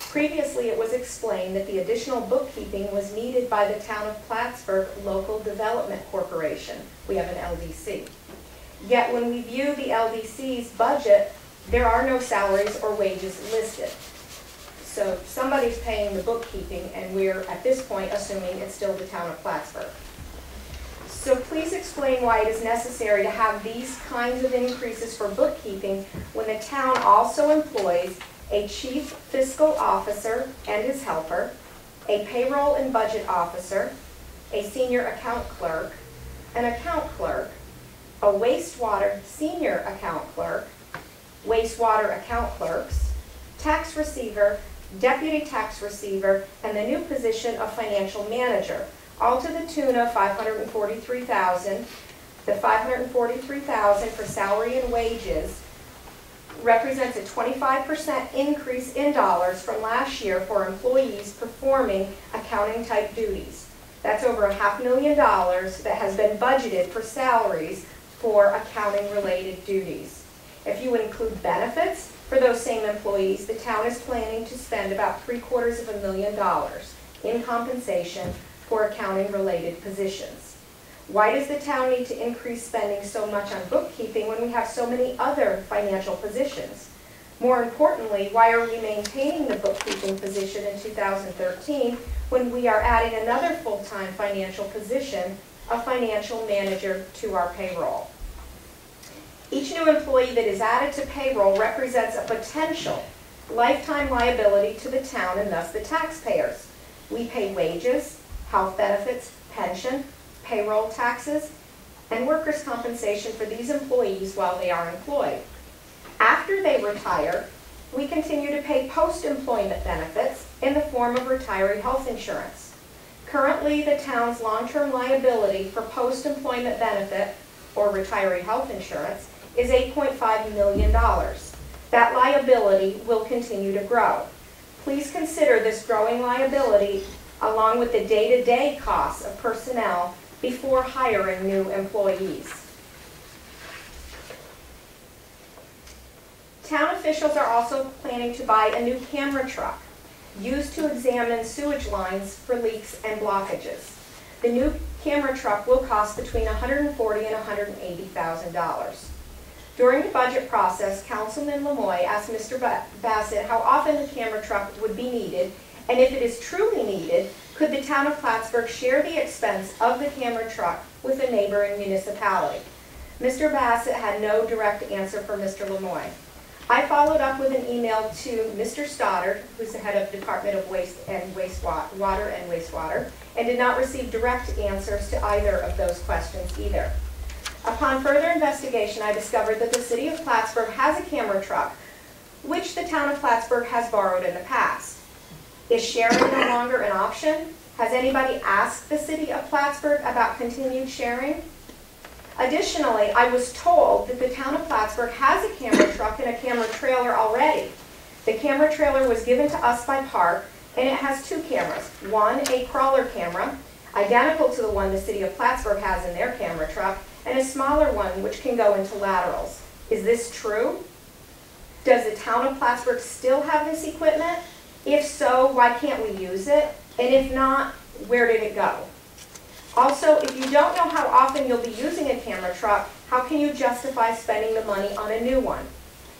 Previously, it was explained that the additional bookkeeping was needed by the town of Plattsburgh Local Development Corporation. We have an LDC. Yet when we view the LDC's budget, there are no salaries or wages listed. So somebody's paying the bookkeeping, and we're at this point assuming it's still the town of Plattsburgh. So please explain why it is necessary to have these kinds of increases for bookkeeping when the town also employs a chief fiscal officer and his helper, a payroll and budget officer, a senior account clerk, an account clerk, a wastewater senior account clerk, wastewater account clerks, tax receiver, deputy tax receiver, and the new position of financial manager, all to the tune of $543,000. The $543,000 for salary and wages represents a 25% increase in dollars from last year for employees performing accounting type duties. That's over $500,000 that has been budgeted for salaries for accounting related duties. If you include benefits for those same employees, the town is planning to spend about $750,000 in compensation for accounting related positions. Why does the town need to increase spending so much on bookkeeping when we have so many other financial positions? More importantly, why are we maintaining the bookkeeping position in 2013 when we are adding another full-time financial position, a financial manager, to our payroll? Each new employee that is added to payroll represents a potential lifetime liability to the town and thus the taxpayers. We pay wages, health benefits, pension, payroll taxes, and workers' compensation for these employees while they are employed. After they retire, we continue to pay post-employment benefits in the form of retiree health insurance. Currently, the town's long-term liability for post-employment benefit or retiree health insurance is $8.5 million. That liability will continue to grow. Please consider this growing liability along with the day-to-day costs of personnel before hiring new employees. Town officials are also planning to buy a new camera truck used to examine sewage lines for leaks and blockages. The new camera truck will cost between $140,000 and $180,000. During the budget process, Councilman Lemoy asked Mr. Bassett how often the camera truck would be needed, and if it is truly needed, could the town of Plattsburgh share the expense of the camera truck with a neighboring municipality? Mr. Bassett had no direct answer for Mr. Lemoy. I followed up with an email to Mr. Stoddard, who's the head of Department of Water and Wastewater, and did not receive direct answers to either of those questions either. Upon further investigation, I discovered that the city of Plattsburgh has a camera truck, which the town of Plattsburgh has borrowed in the past. Is sharing no longer an option? Has anybody asked the city of Plattsburgh about continued sharing? Additionally, I was told that the town of Plattsburgh has a camera truck and a camera trailer already. The camera trailer was given to us by Park, and it has 2 cameras. One, a crawler camera, identical to the one the city of Plattsburgh has in their camera truck, and a smaller one which can go into laterals. Is this true? Does the town of Plattsburgh still have this equipment? If so, why can't we use it? And if not, where did it go? Also, if you don't know how often you'll be using a camera truck, how can you justify spending the money on a new one?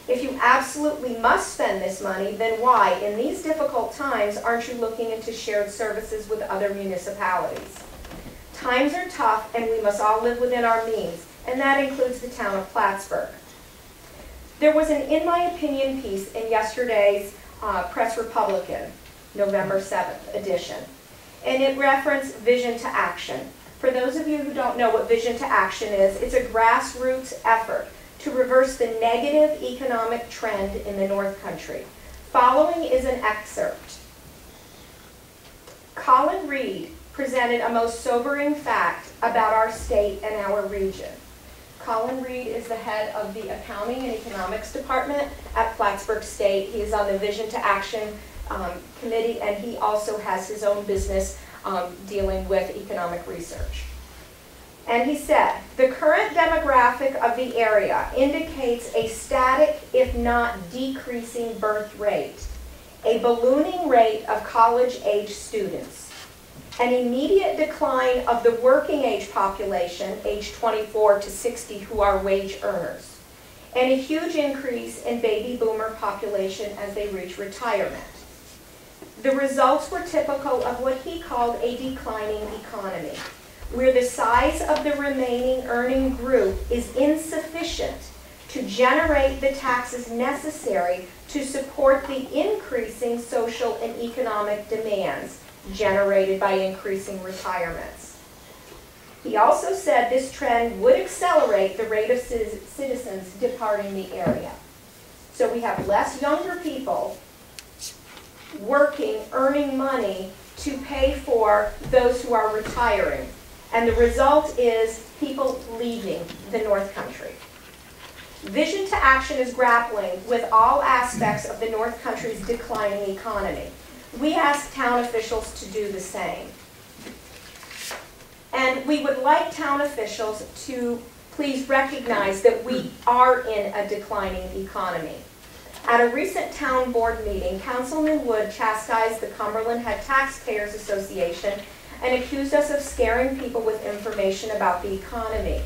If you absolutely must spend this money, then why, in these difficult times, aren't you looking into shared services with other municipalities? Times are tough, and we must all live within our means, and that includes the town of Plattsburgh. There was an In My Opinion piece in yesterday's Press Republican, November 7th edition, and it referenced vision to action. For those of you who don't know what Vision to Action is, it's a grassroots effort to reverse the negative economic trend in the North Country. Following is an excerpt. Colin Reed presented a most sobering fact about our state and our region. Colin Reed is the head of the Accounting and Economics Department at Plattsburgh State. He is on the Vision to Action Committee, and he also has his own business dealing with economic research. And he said, the current demographic of the area indicates a static, if not decreasing birth rate, a ballooning rate of college-age students, an immediate decline of the working age population, age 24 to 60, who are wage earners, and a huge increase in baby boomer population as they reach retirement. The results were typical of what he called a declining economy, where the size of the remaining earning group is insufficient to generate the taxes necessary to support the increasing social and economic demands generated by increasing retirements. He also said this trend would accelerate the rate of citizens departing the area. So we have less younger people working, earning money to pay for those who are retiring. And the result is people leaving the North Country. Vision to Action is grappling with all aspects of the North Country's declining economy. We ask town officials to do the same. And we would like town officials to please recognize that we are in a declining economy. At a recent town board meeting, Councilman Wood chastised the Cumberland Head Taxpayers Association and accused us of scaring people with information about the economy.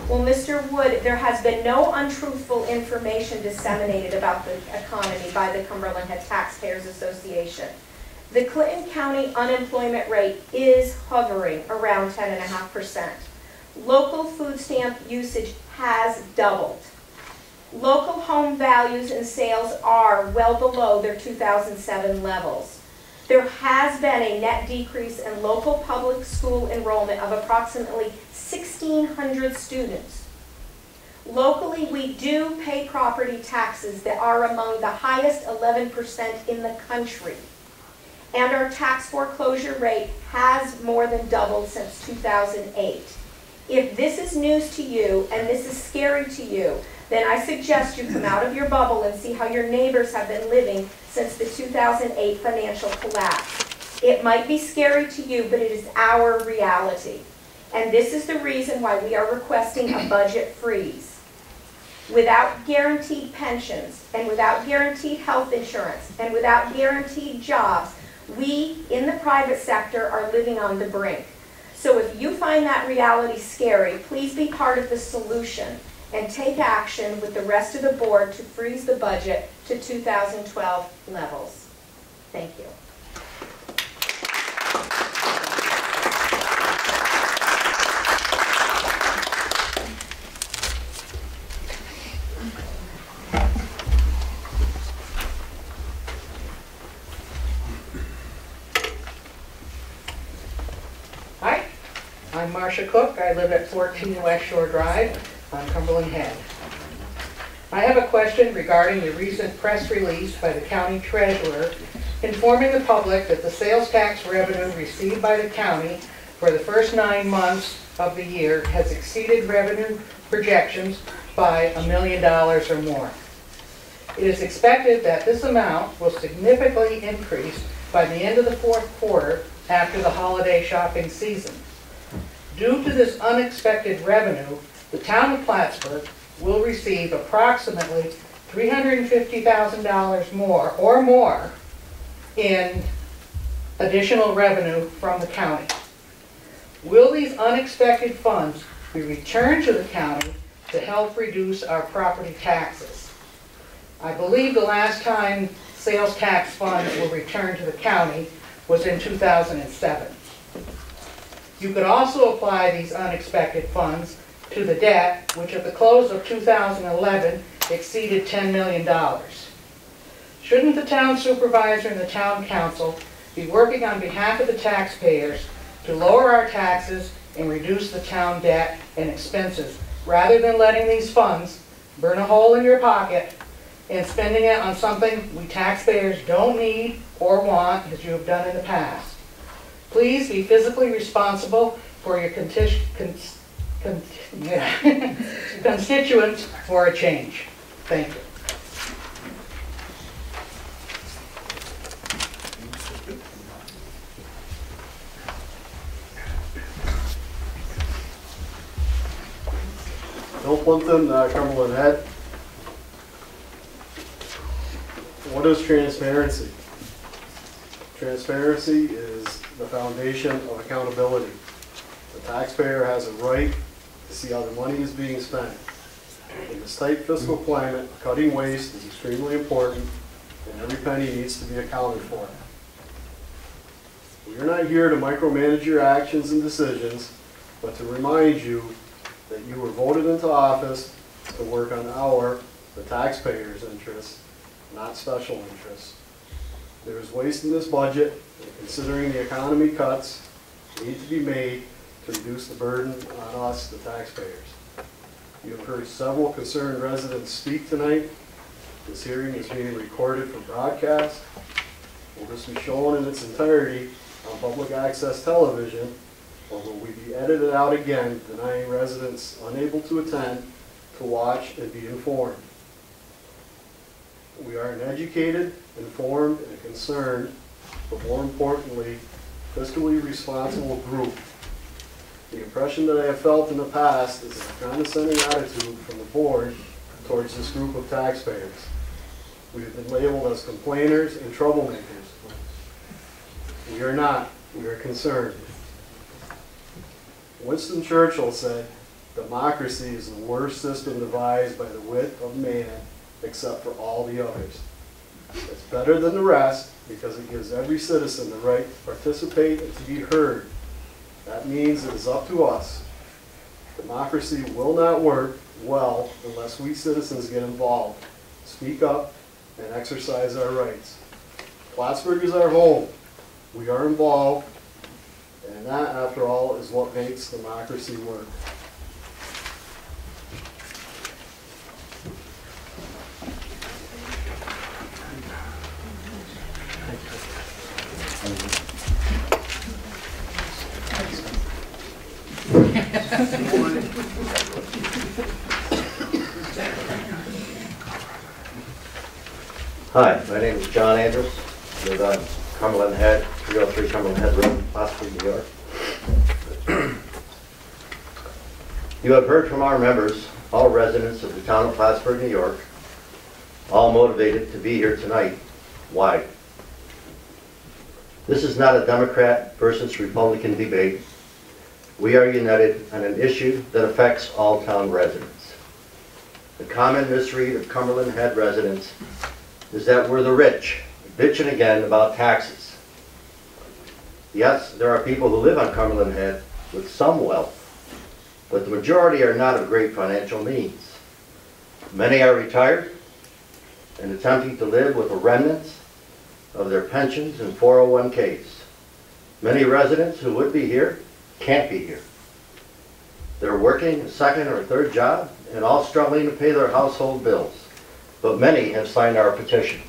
Well, Mr. Wood, there has been no untruthful information disseminated about the economy by the Cumberland Head Taxpayers Association. The Clinton County unemployment rate is hovering around 10.5%. Local food stamp usage has doubled. Local home values and sales are well below their 2007 levels. There has been a net decrease in local public school enrollment of approximately 1,600 students. Locally, we do pay property taxes that are among the highest 11% in the country. And our tax foreclosure rate has more than doubled since 2008. If this is news to you and this is scary to you, then I suggest you come out of your bubble and see how your neighbors have been living since the 2008 financial collapse. It might be scary to you, but it is our reality. And this is the reason why we are requesting a budget freeze. Without guaranteed pensions, and without guaranteed health insurance, and without guaranteed jobs, we in the private sector are living on the brink. So if you find that reality scary, please be part of the solution and take action with the rest of the board to freeze the budget to 2012 levels. Thank you. Hi, I'm Marcia Cook. I live at 14 West Shore Drive on Cumberland Head. I have a question regarding the recent press release by the county treasurer informing the public that the sales tax revenue received by the county for the first 9 months of the year has exceeded revenue projections by $1 million or more. It is expected that this amount will significantly increase by the end of the fourth quarter after the holiday shopping season. Due to this unexpected revenue, the town of Plattsburgh will receive approximately $350,000 more in additional revenue from the county. Will these unexpected funds be returned to the county to help reduce our property taxes? I believe the last time sales tax funds were returned to the county was in 2007. You could also apply these unexpected funds to the debt, which at the close of 2011 exceeded $10 million. Shouldn't the town supervisor and the town council be working on behalf of the taxpayers to lower our taxes and reduce the town debt and expenses, rather than letting these funds burn a hole in your pocket and spending it on something we taxpayers don't need or want, as you have done in the past. Please be physically responsible for your constituents for a change. Thank you. Bill Plimpton, Cumberland Head. What is transparency? Transparency is the foundation of accountability. The taxpayer has a right to see how the money is being spent. In this tight fiscal climate, cutting waste is extremely important, and every penny needs to be accounted for. We are not here to micromanage your actions and decisions, but to remind you that you were voted into office to work on the taxpayers' interests, not special interests. There is waste in this budget, and considering the economy, cuts need to be made to reduce the burden on us, the taxpayers. You have heard several concerned residents speak tonight. This hearing is being recorded for broadcast. Will this be shown in its entirety on public access television, or will we be edited out again, denying residents unable to attend to watch and be informed? We are an educated, informed, and concerned, but more importantly, fiscally responsible group. The impression that I have felt in the past is a condescending attitude from the board towards this group of taxpayers. We have been labeled as complainers and troublemakers. We are not. We are concerned. Winston Churchill said, "Democracy is the worst system devised by the wit of man, except for all the others." It's better than the rest because it gives every citizen the right to participate and to be heard. That means it is up to us. Democracy will not work well unless we citizens get involved, speak up, and exercise our rights. Plattsburgh is our home. We are involved, and that, after all, is what makes democracy work. Hi, my name is John Andrews. I live on Cumberland Head, 303 Cumberland Head Road, Plattsburgh, New York. You have heard from our members, all residents of the town of Plattsburgh, New York, all motivated to be here tonight. Why? This is not a Democrat versus Republican debate. We are united on an issue that affects all town residents. The common misread of Cumberland Head residents is that we're the rich, bitching again about taxes. Yes, there are people who live on Cumberland Head with some wealth, but the majority are not of great financial means. Many are retired and attempting to live with the remnants of their pensions and 401ks. Many residents who would be here can't be here. They're working a second or third job and all struggling to pay their household bills. But many have signed our petition.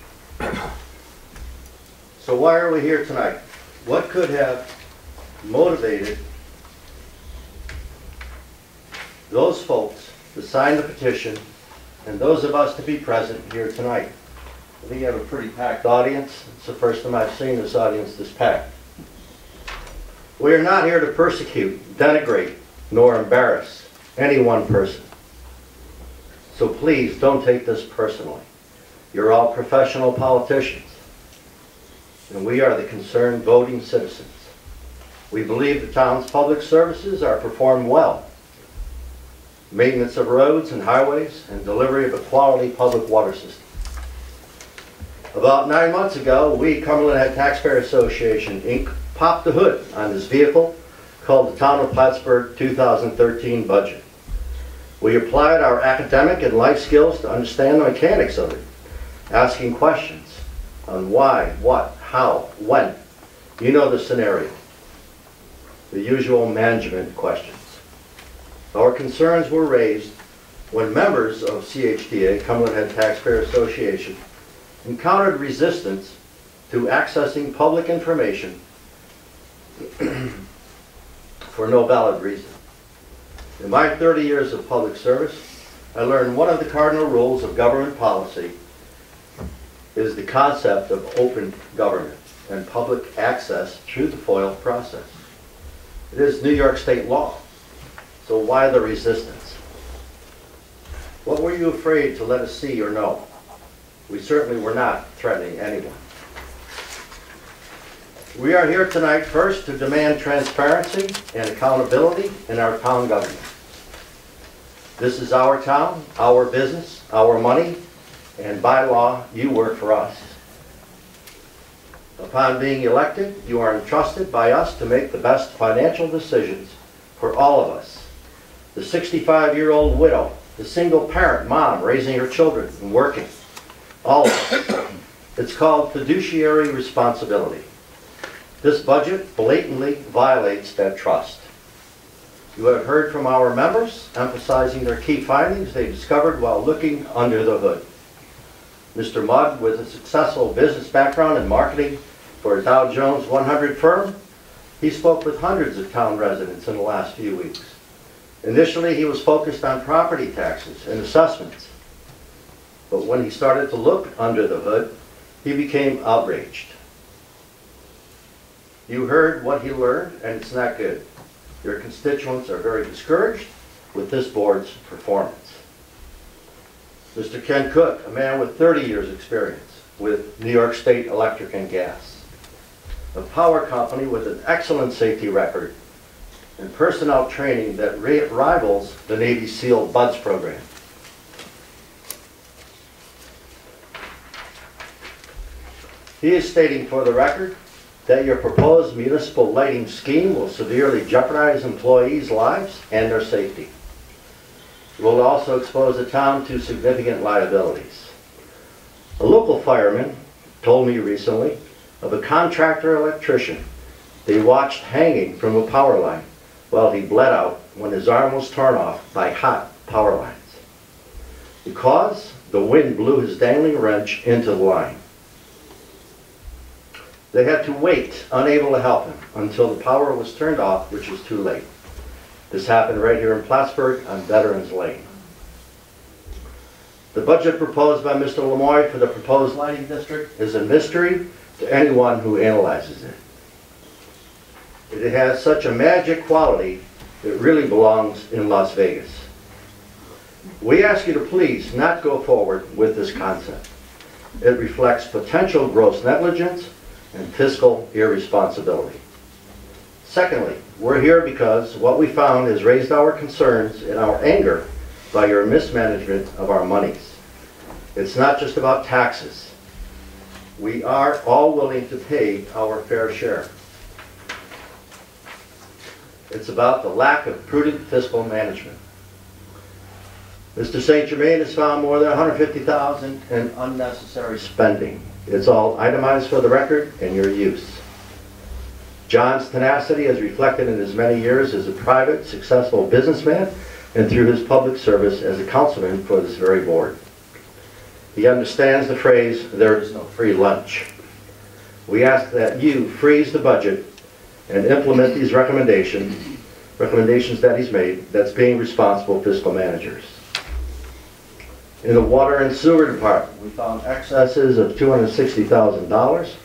So why are we here tonight? What could have motivated those folks to sign the petition and those of us to be present here tonight? I think you have a pretty packed audience. It's the first time I've seen this audience this packed. We are not here to persecute, denigrate, nor embarrass any one person. So please don't take this personally. You're all professional politicians, and we are the concerned voting citizens. We believe the town's public services are performed well. Maintenance of roads and highways and delivery of a quality public water system. About 9 months ago, we, Cumberland Head Taxpayer Association, Inc., popped the hood on this vehicle called the Town of Plattsburgh 2013 budget. We applied our academic and life skills to understand the mechanics of it, asking questions on why, what, how, when. You know the scenario. the usual management questions. Our concerns were raised when members of CHTA, Cumberland Head Taxpayer Association, encountered resistance to accessing public information for no valid reason. In my 30 years of public service, I learned one of the cardinal rules of government policy is the concept of open government and public access through the FOIL process. It is New York state law, so why the resistance? What were you afraid to let us see or know? We certainly were not threatening anyone. We are here tonight first to demand transparency and accountability in our town government. This is our town, our business, our money, and by law, you work for us. Upon being elected, you are entrusted by us to make the best financial decisions for all of us. The 65-year-old widow, the single parent mom raising her children and working, all of us. It's called fiduciary responsibility. This budget blatantly violates that trust. You have heard from our members emphasizing their key findings they discovered while looking under the hood. Mr. Mudd, with a successful business background in marketing for a Dow Jones 100 firm, he spoke with hundreds of town residents in the last few weeks. Initially, he was focused on property taxes and assessments. But when he started to look under the hood, he became outraged. You heard what he learned, and it's not good. Your constituents are very discouraged with this board's performance. Mr. Ken Cook, a man with 30 years experience with New York State Electric and Gas, a power company with an excellent safety record and personnel training that rivals the Navy SEAL BUDS program. He is stating for the record that your proposed municipal lighting scheme will severely jeopardize employees' lives and their safety. It will also expose the town to significant liabilities. A local fireman told me recently of a contractor electrician they watched hanging from a power line while he bled out when his arm was torn off by hot power lines. The cause? The wind blew his dangling wrench into the line. They had to wait, unable to help him, until the power was turned off, which was too late. This happened right here in Plattsburgh on Veterans Lane. The budget proposed by Mr. Lemoy for the proposed lighting district is a mystery to anyone who analyzes it. It has such a magic quality, it really belongs in Las Vegas. We ask you to please not go forward with this concept. It reflects potential gross negligence and fiscal irresponsibility. Secondly, we're here because what we found has raised our concerns and our anger by your mismanagement of our monies. It's not just about taxes. We are all willing to pay our fair share. It's about the lack of prudent fiscal management. Mr. St. Germain has found more than $150,000 in unnecessary spending. It's all itemized for the record and your use. John's tenacity is reflected in his many years as a private, successful businessman and through his public service as a councilman for this very board. He understands the phrase, "there is no free lunch." We ask that you freeze the budget and implement these recommendations that he's made that's being responsible fiscal managers. In the water and sewer department, we found excesses of $260,000,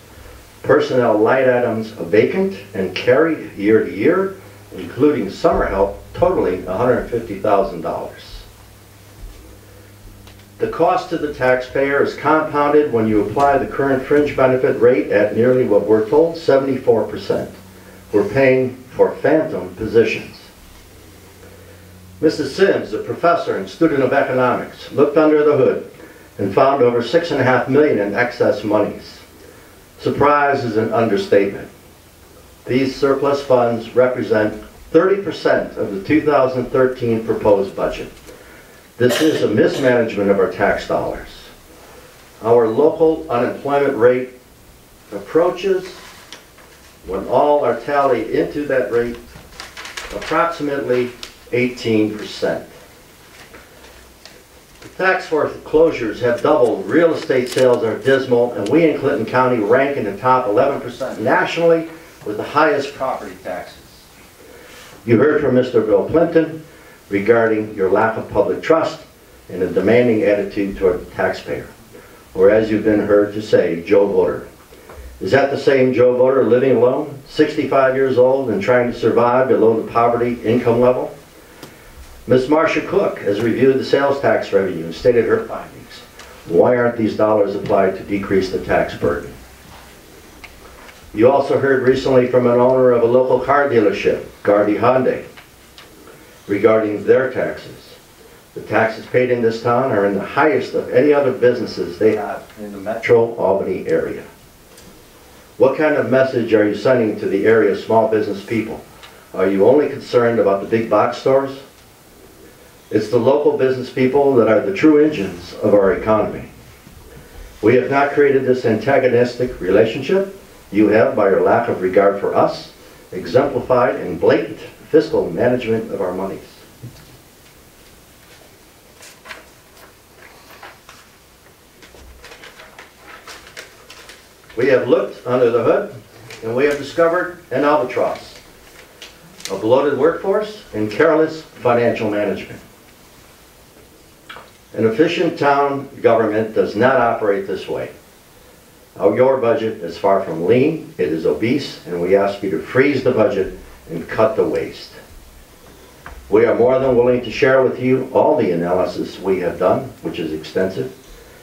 personnel line items vacant and carried year to year, including summer help totaling $150,000. The cost to the taxpayer is compounded when you apply the current fringe benefit rate at nearly what we're told, 74%. We're paying for phantom positions. Mrs. Sims, a professor and student of economics, looked under the hood and found over $6.5 million in excess monies. Surprise is an understatement. These surplus funds represent 30% of the 2013 proposed budget. This is a mismanagement of our tax dollars. Our local unemployment rate approaches when all are tallied into that rate, approximately 18%. The tax foreclosures have doubled, real estate sales are dismal, and we in Clinton County rank in the top 11% nationally with the highest property taxes. You heard from Mr. Bill Plimpton regarding your lack of public trust and a demanding attitude toward the taxpayer, or as you've been heard to say, Joe Voter. Is that the same Joe Voter living alone, 65 years old and trying to survive below the poverty income level? Ms. Marcia Cook has reviewed the sales tax revenue and stated her findings. Why aren't these dollars applied to decrease the tax burden? You also heard recently from an owner of a local car dealership, Garvey Hyundai, regarding their taxes. The taxes paid in this town are in the highest of any other businesses they have in the Metro Albany area. What kind of message are you sending to the area's small business people? Are you only concerned about the big box stores? It's the local business people that are the true engines of our economy. We have not created this antagonistic relationship. You have, by your lack of regard for us, exemplified in blatant fiscal management of our monies. We have looked under the hood and we have discovered an albatross, a bloated workforce and careless financial management. An efficient town government does not operate this way. Your budget is far from lean, it is obese, and we ask you to freeze the budget and cut the waste. We are more than willing to share with you all the analysis we have done, which is extensive,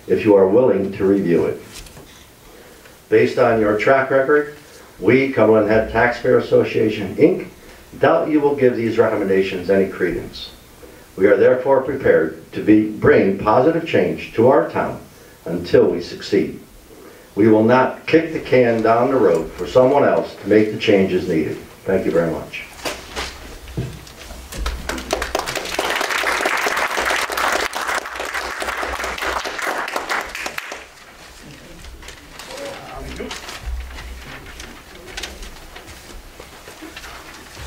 if you are willing to review it. Based on your track record, we, Cumberland Head Taxpayer Association, Inc., doubt you will give these recommendations any credence. We are therefore prepared to bring positive change to our town until we succeed. We will not kick the can down the road for someone else to make the changes needed. Thank you very much.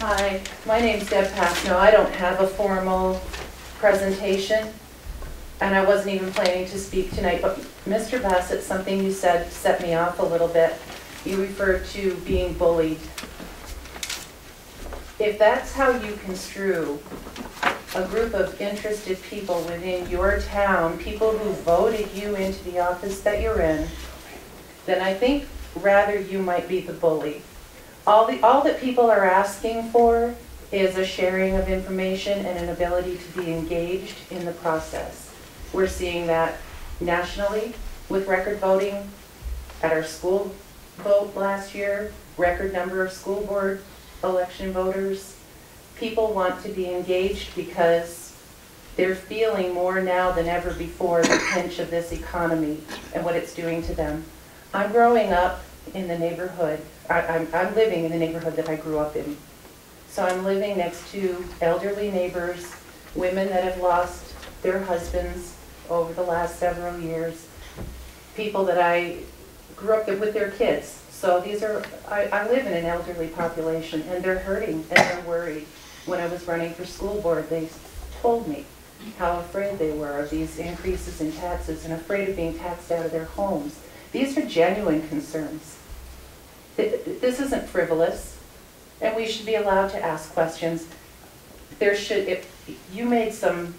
Hi, my name's Deb Pasno. I don't have a formal presentation, and I wasn't even planning to speak tonight, but Mr. Bassett, something you said set me off a little bit. You referred to being bullied. If that's how you construe a group of interested people within your town, people who voted you into the office that you're in, then I think rather you might be the bully. All that people are asking for is a sharing of information and an ability to be engaged in the process. We're seeing that nationally with record voting at our school vote last year, record number of school board election voters. People want to be engaged because they're feeling more now than ever before the pinch of this economy and what it's doing to them. I'm growing up in the neighborhood. I'm living in the neighborhood that I grew up in. So I'm living next to elderly neighbors, women that have lost their husbands over the last several years, people that I grew up with their kids. So these are, I live in an elderly population, and they're hurting and they're worried. When I was running for school board, they told me how afraid they were of these increases in taxes and afraid of being taxed out of their homes. These are genuine concerns. This isn't frivolous, and we should be allowed to ask questions. You made some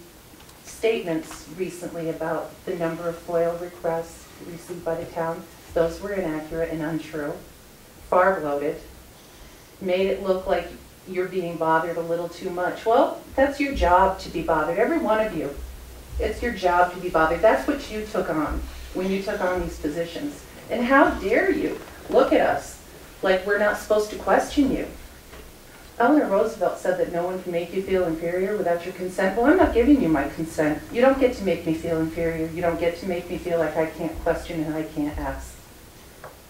statements recently about the number of FOIL requests received by the town. Those were inaccurate and untrue, far bloated, made it look like you're being bothered a little too much. Well, that's your job to be bothered, every one of you. It's your job to be bothered. That's what you took on when you took on these positions. And how dare you look at us like we're not supposed to question you. Eleanor Roosevelt said that no one can make you feel inferior without your consent. Well, I'm not giving you my consent. You don't get to make me feel inferior. You don't get to make me feel like I can't question and I can't ask.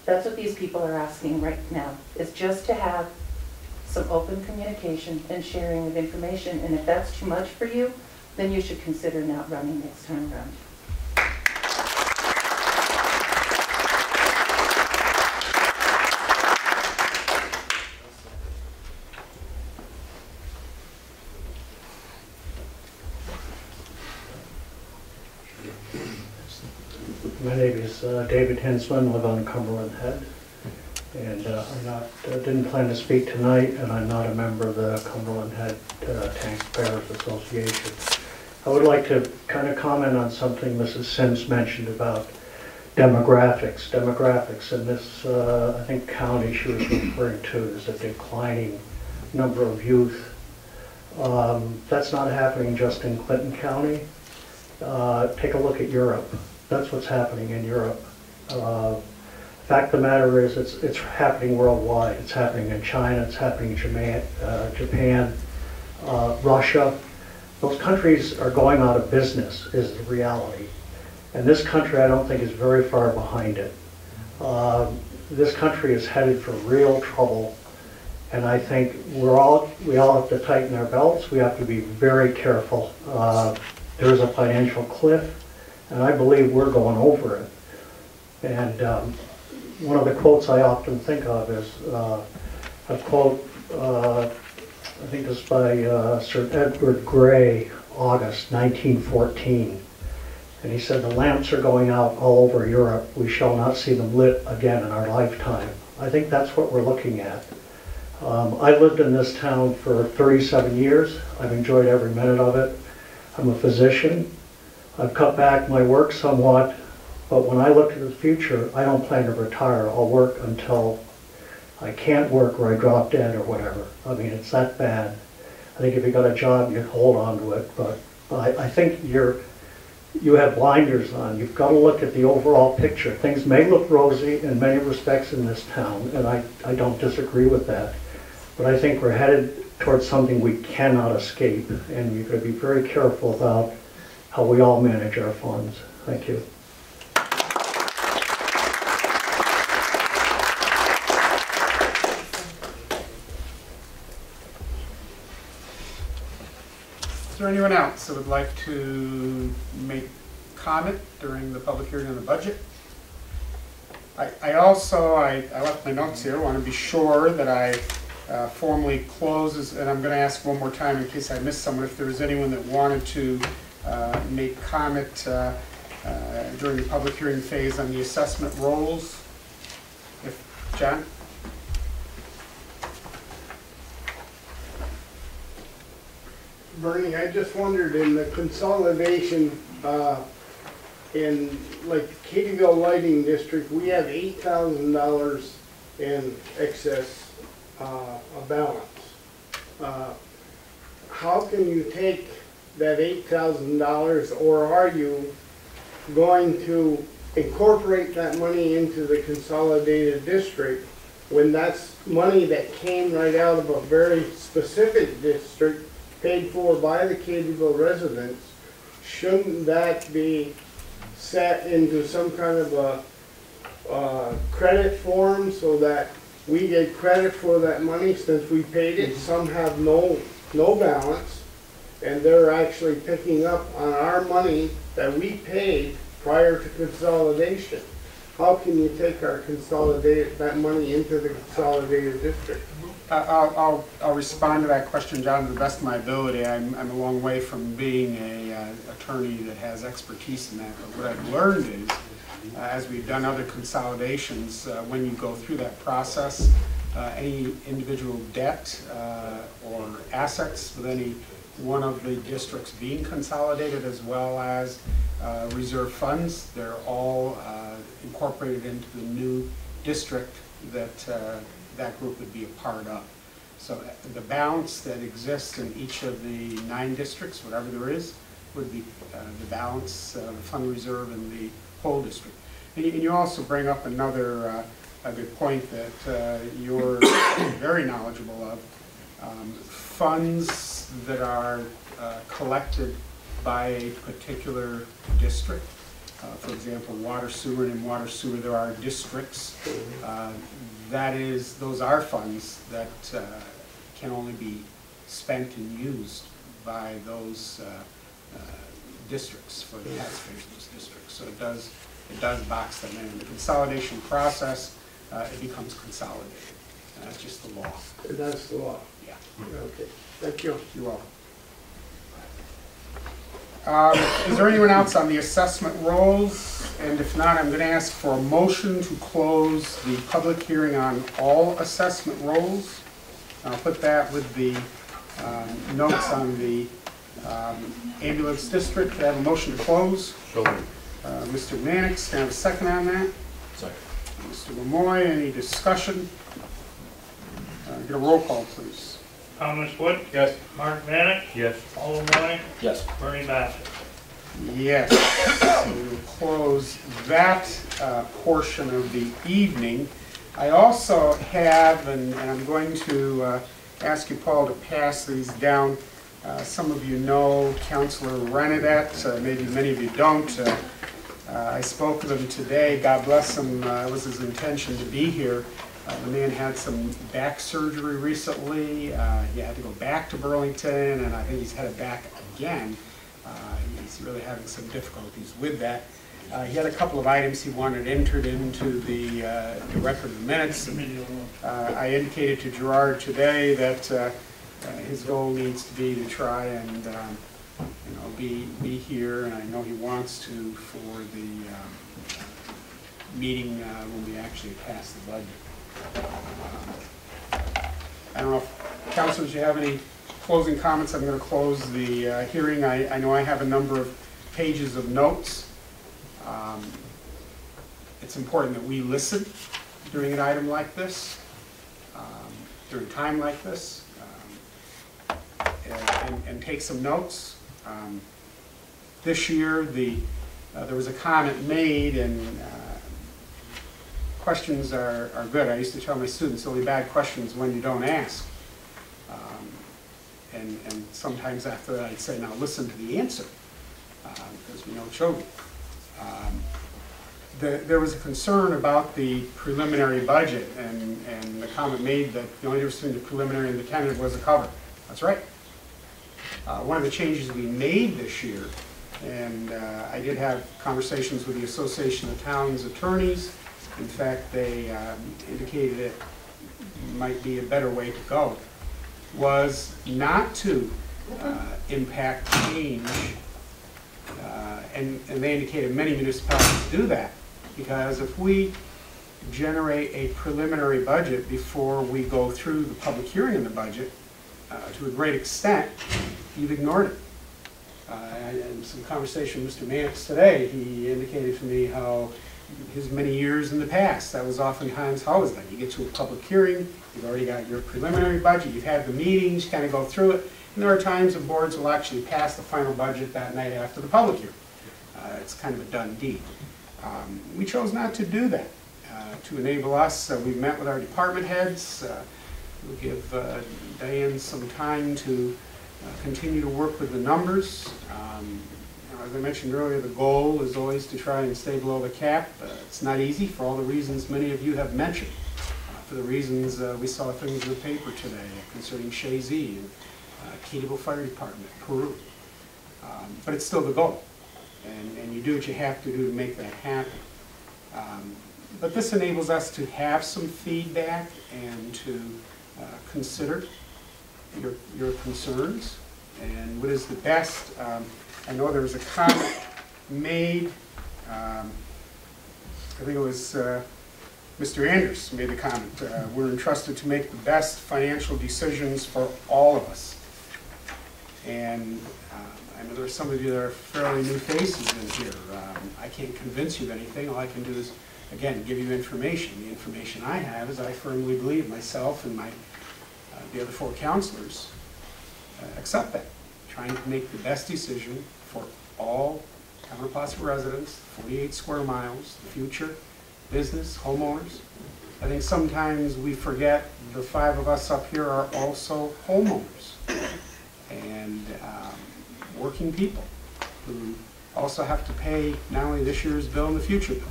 That's what these people are asking right now, is just to have some open communication and sharing of information. And if that's too much for you, then you should consider not running next time around. My name is David Hensman, live on Cumberland Head. And didn't plan to speak tonight, and I'm not a member of the Cumberland Head Taxpayers Association. I would like to kind of comment on something Mrs. Sims mentioned about demographics. Demographics in this, I think, county she was referring to is a declining number of youth. That's not happening just in Clinton County. Take a look at Europe. That's what's happening in Europe. Fact of the matter is, it's happening worldwide. It's happening in China. It's happening in Japan, Russia. Those countries are going out of business, is the reality. And this country, I don't think, is very far behind it. This country is headed for real trouble, and I think we all have to tighten our belts. We have to be very careful. There's a financial cliff, and I believe we're going over it. And one of the quotes I often think of is a quote, I think this by Sir Edward Grey, August 1914. And he said, "The lamps are going out all over Europe. We shall not see them lit again in our lifetime." I think that's what we're looking at. I've lived in this town for 37 years. I've enjoyed every minute of it. I'm a physician. I've cut back my work somewhat, but when I look to the future, I don't plan to retire. I'll work until I can't work or I drop dead or whatever. I mean, it's that bad. I think if you got a job, you hold on to it, but I think you have blinders on. You've got to look at the overall picture. Things may look rosy in many respects in this town, and I don't disagree with that. But I think we're headed towards something we cannot escape, and we've got to be very careful about how we all manage our funds. Thank you. Is there anyone else that would like to make comment during the public hearing on the budget? I left my notes here. I want to be sure that I formally close, and I'm going to ask one more time in case I missed someone, if there was anyone that wanted to make comment during the public hearing phase on the assessment rolls. John? Bernie, I just wondered in the consolidation in like Katie'ville Lighting District, we have $8,000 in excess balance. How can you take that $8,000, or are you going to incorporate that money into the consolidated district when that's money that came right out of a very specific district paid for by the Katie'ville residents? Shouldn't that be set into some kind of a credit form so that we get credit for that money since we paid it? Some have no balance, and they're actually picking up on our money that we paid prior to consolidation. How can you take that money into the consolidated district? I'll respond to that question, John, to the best of my ability. I'm a long way from being an attorney that has expertise in that, but what I've learned is, as we've done other consolidations, when you go through that process, any individual debt or assets with any one of the districts being consolidated, as well as reserve funds, they're all incorporated into the new district that that group would be a part of. So the balance that exists in each of the 9 districts, whatever there is, would be the balance, the fund reserve in the whole district. And you also bring up another a good point that you're very knowledgeable of. Funds that are collected by a particular district. For example, water sewer, and in water sewer there are districts. Those are funds that can only be spent and used by those districts, for the taxpayers of those districts. So it does box them in. In the consolidation process, it becomes consolidated. That's just the law. That's the law. Yeah. Okay. Thank you. You're welcome. Is there anyone else on the assessment rolls And if not, I'm going to ask for a motion to close the public hearing on all assessment rolls. I'll put that with the notes on the ambulance district. Can I have a motion to close? So moved. Mr. Mannix, can I have a second on that? Second. Mr. Lemoy, any discussion? Get a roll call, please. Thomas Wood, Yes. Mark Mannix, Yes. Paul Moy, Yes. Bernie Bassett. Yes. So we will close that portion of the evening. I also have, and I'm going to ask you, Paul, to pass these down. Some of you know Councilor Renadette, maybe many of you don't. I spoke with him today. God bless him. It was his intention to be here. The man had some back surgery recently. He had to go back to Burlington, and I think he's headed back again. He's really having some difficulties with that. He had a couple of items he wanted entered into the record of the minutes. I indicated to Gerard today that his goal needs to be to try and be here, and I know he wants to for the meeting when we actually pass the budget. I don't know if councilors, you have any closing comments. I'm going to close the hearing. I know I have a number of pages of notes. It's important that we listen during an item like this, during a time like this, and take some notes. This year, there was a comment made, and questions are good. I used to tell my students, the only bad questions when you don't ask. And sometimes after that, I'd say, now listen to the answer, because we know children. There was a concern about the preliminary budget, and the comment made that the only difference between the preliminary and the tentative was the cover. That's right. One of the changes we made this year, and I did have conversations with the Association of Towns Attorneys. In fact, they indicated it might be a better way to go, was not to impact change, and they indicated many municipalities do that, because if we generate a preliminary budget before we go through the public hearing in the budget, to a great extent, you've ignored it. In some conversation with Mr. Mannix today, he indicated to me how his many years in the past, that was oftentimes how it was done. You get to a public hearing, you've already got your preliminary budget, you've had the meetings, kind of go through it, and there are times when boards will actually pass the final budget that night after the public hearing. It's kind of a done deal. We chose not to do that. To enable us, we've met with our department heads. We'll give Diane some time to continue to work with the numbers. As I mentioned earlier, the goal is always to try and stay below the cap. It's not easy for all the reasons many of you have mentioned. For the reasons we saw things in the paper today concerning Shazy and Keatable Fire Department, Peru. But it's still the goal. And you do what you have to do to make that happen. But this enables us to have some feedback and to consider your concerns and what is the best. I know there was a comment made, I think it was Mr. Anders made the comment, we're entrusted to make the best financial decisions for all of us. And I know there are some of you that are fairly new faces in here. I can't convince you of anything. All I can do is, again, give you information. The information I have is I firmly believe myself and the other four counselors accept that. Trying to make the best decision for all Town of Plattsburgh residents, 48 square miles, the future, business, homeowners. I think sometimes we forget the five of us up here are also homeowners and working people who also have to pay not only this year's bill and the future bill.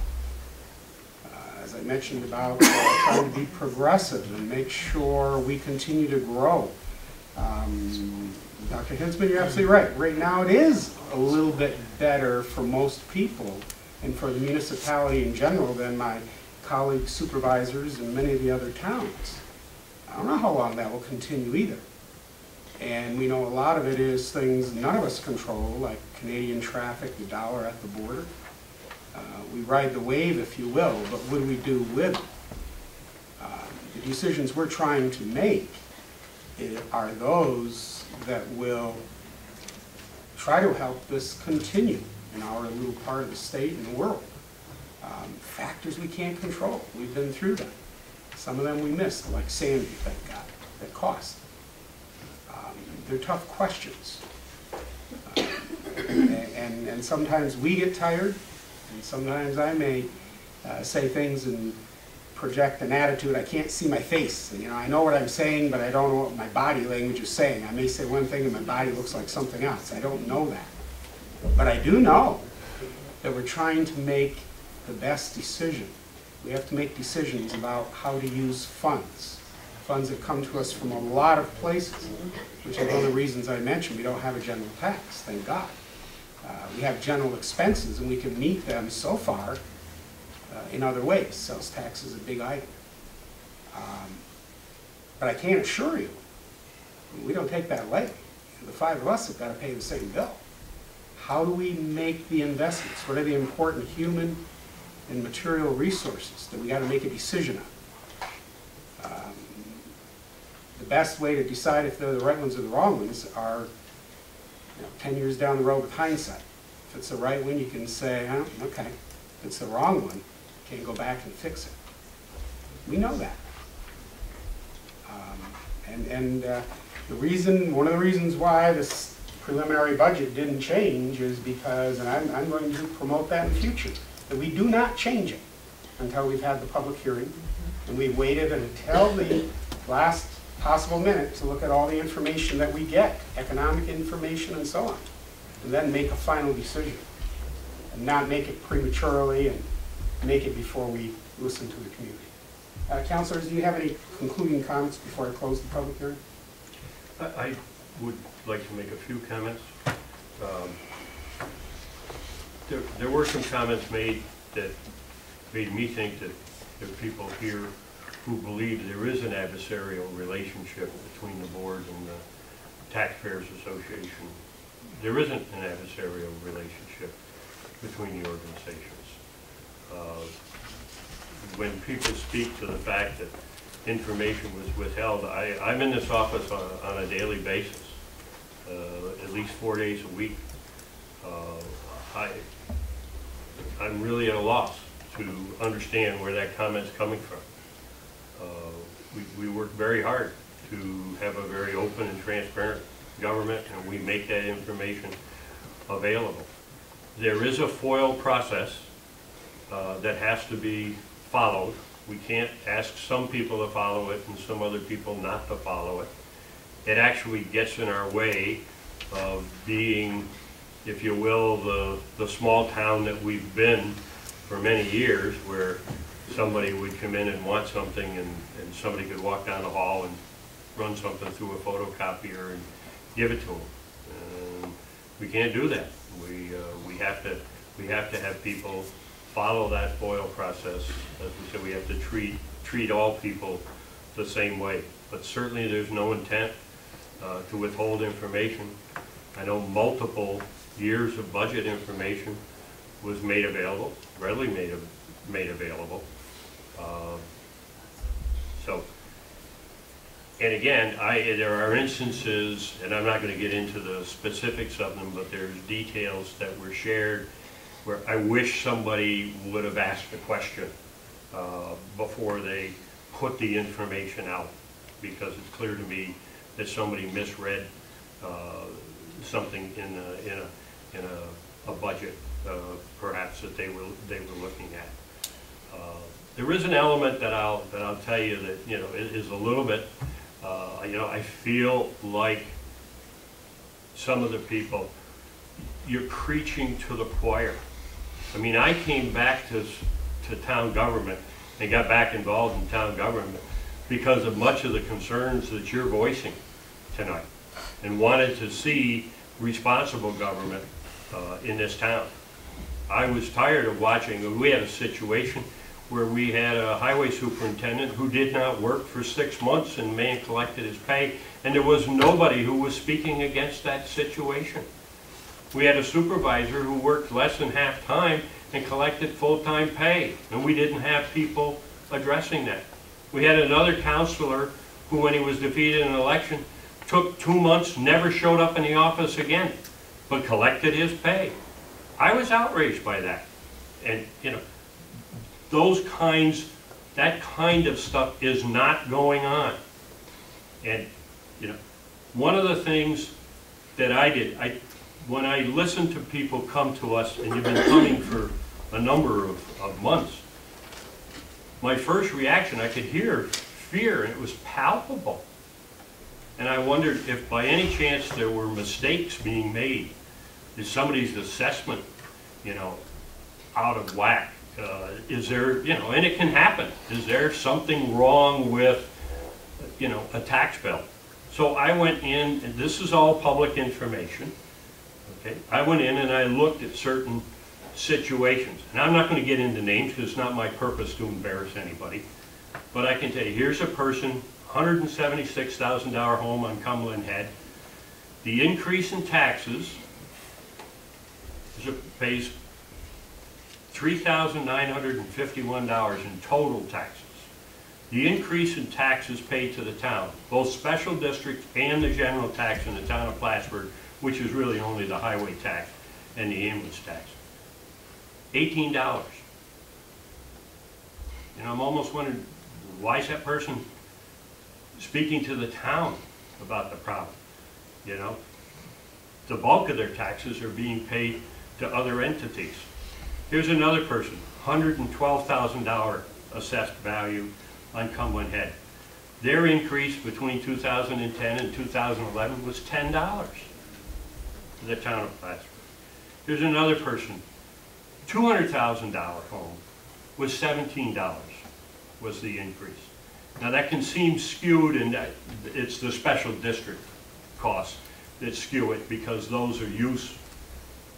As I mentioned about trying to be progressive and make sure we continue to grow. Dr. Hinsman, you're absolutely right. Right now it is a little bit better for most people and for the municipality in general than my colleague supervisors in many of the other towns. I don't know how long that will continue either. And we know a lot of it is things none of us control, like Canadian traffic, the dollar at the border. We ride the wave, if you will, but what do we do with it? The decisions we're trying to make are those that will try to help this continue in our little part of the state and the world. Factors we can't control. We've been through them. Some of them we missed, like Sandy, thank God, that cost. They're tough questions. And sometimes we get tired, and sometimes I may say things and project an attitude. I can't see my face. You know, I know what I'm saying, but I don't know what my body language is saying. I may say one thing and my body looks like something else. I don't know that. But I do know that we're trying to make the best decision. We have to make decisions about how to use funds. Funds that come to us from a lot of places, which is one of the reasons I mentioned we don't have a general tax, thank God. We have general expenses, and we can meet them so far in other ways. Sales tax is a big item. But I can't assure you, we don't take that lightly. The five of us have got to pay the same bill. How do we make the investments? What are the important human and material resources that we got to make a decision on? The best way to decide if they're the right ones or the wrong ones are 10 years down the road with hindsight. If it's the right one, you can say, oh, okay. If it's the wrong one, you can't go back and fix it. We know that. One of the reasons why this preliminary budget didn't change is because, and I'm going to promote that in the future, that we do not change it until we've had the public hearing, and we've waited until the last possible minute to look at all the information that we get, economic information and so on, and then make a final decision, and not make it prematurely and make it before we listen to the community. Councilors, do you have any concluding comments before I close the public hearing? I would like to make a few comments. There were some comments made that made me think that there are people here who believe there is an adversarial relationship between the board and the Taxpayers Association. There isn't an adversarial relationship between the organizations. When people speak to the fact that information was withheld, I'm in this office on a daily basis, at least 4 days a week. I'm really at a loss to understand where that comment's coming from. We work very hard to have a very open and transparent government, and we make that information available. There is a FOIL process that has to be followed. We can't ask some people to follow it and some other people not to follow it. It actually gets in our way of being, if you will, the small town that we've been for many years, where somebody would come in and want something and somebody could walk down the hall and run something through a photocopier and give it to them. We can't do that. We have to have people follow that FOIL process. As we said, we have to treat all people the same way. But certainly there's no intent to withhold information. I know multiple years of budget information was made available, readily made available. And again, there are instances, and I'm not going to get into the specifics of them, but there's details that were shared where I wish somebody would have asked a question before they put the information out, because it's clear to me that somebody misread something in a budget, perhaps, that they were looking at. There is an element that I'll tell you that is a little bit. I feel like some of the people, you're preaching to the choir. I mean, I came back to town government and got back involved in town government because of much of the concerns that you're voicing tonight, and wanted to see responsible government in this town. I was tired of watching. We had a situation where we had a highway superintendent who did not work for 6 months, and man collected his pay, and there was nobody who was speaking against that situation. We had a supervisor who worked less than half time, and collected full-time pay, and we didn't have people addressing that. We had another counselor who, when he was defeated in an election, took 2 months, never showed up in the office again, but collected his pay. I was outraged by that. And, you know, that kind of stuff is not going on. And, you know, one of the things that I did, when I listened to people come to us, and you've been coming for a number of months, my first reaction, I could hear fear, and it was palpable. And I wondered if by any chance there were mistakes being made. Is somebody's assessment, you know, out of whack? Is there, you know, and it can happen. Is there something wrong with, you know, a tax bill? So I went in, and this is all public information. Okay, I went in and I looked at certain situations. And I'm not going to get into names because it's not my purpose to embarrass anybody. But I can tell you, here's a person, $176,000 home on Cumberland Head. The increase in taxes pays $3,951 in total taxes. The increase in taxes paid to the town, both special district and the general tax in the town of Plattsburgh, which is really only the highway tax and the ambulance tax, $18. And I'm almost wondering, why is that person speaking to the town about the problem? You know, the bulk of their taxes are being paid to other entities. Here's another person, $112,000 assessed value on Cumberland Head. Their increase between 2010 and 2011 was $10 to the town of Plattsburgh. Here's another person, $200,000 home was $17 was the increase. Now that can seem skewed, and it's the special district costs that skew it, because those are use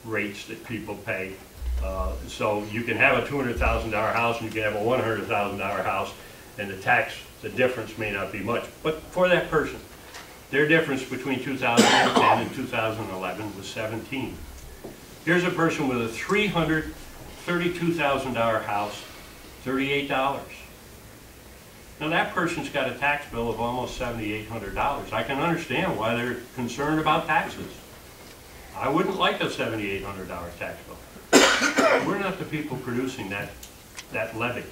rates that people pay. So you can have a $200,000 house and you can have a $100,000 house, and the difference may not be much. But for that person, their difference between 2010 and 2011 was 17. Here's a person with a $332,000 house, $38. Now that person's got a tax bill of almost $7,800. I can understand why they're concerned about taxes. I wouldn't like a $7,800 tax bill. We're not the people producing that levy.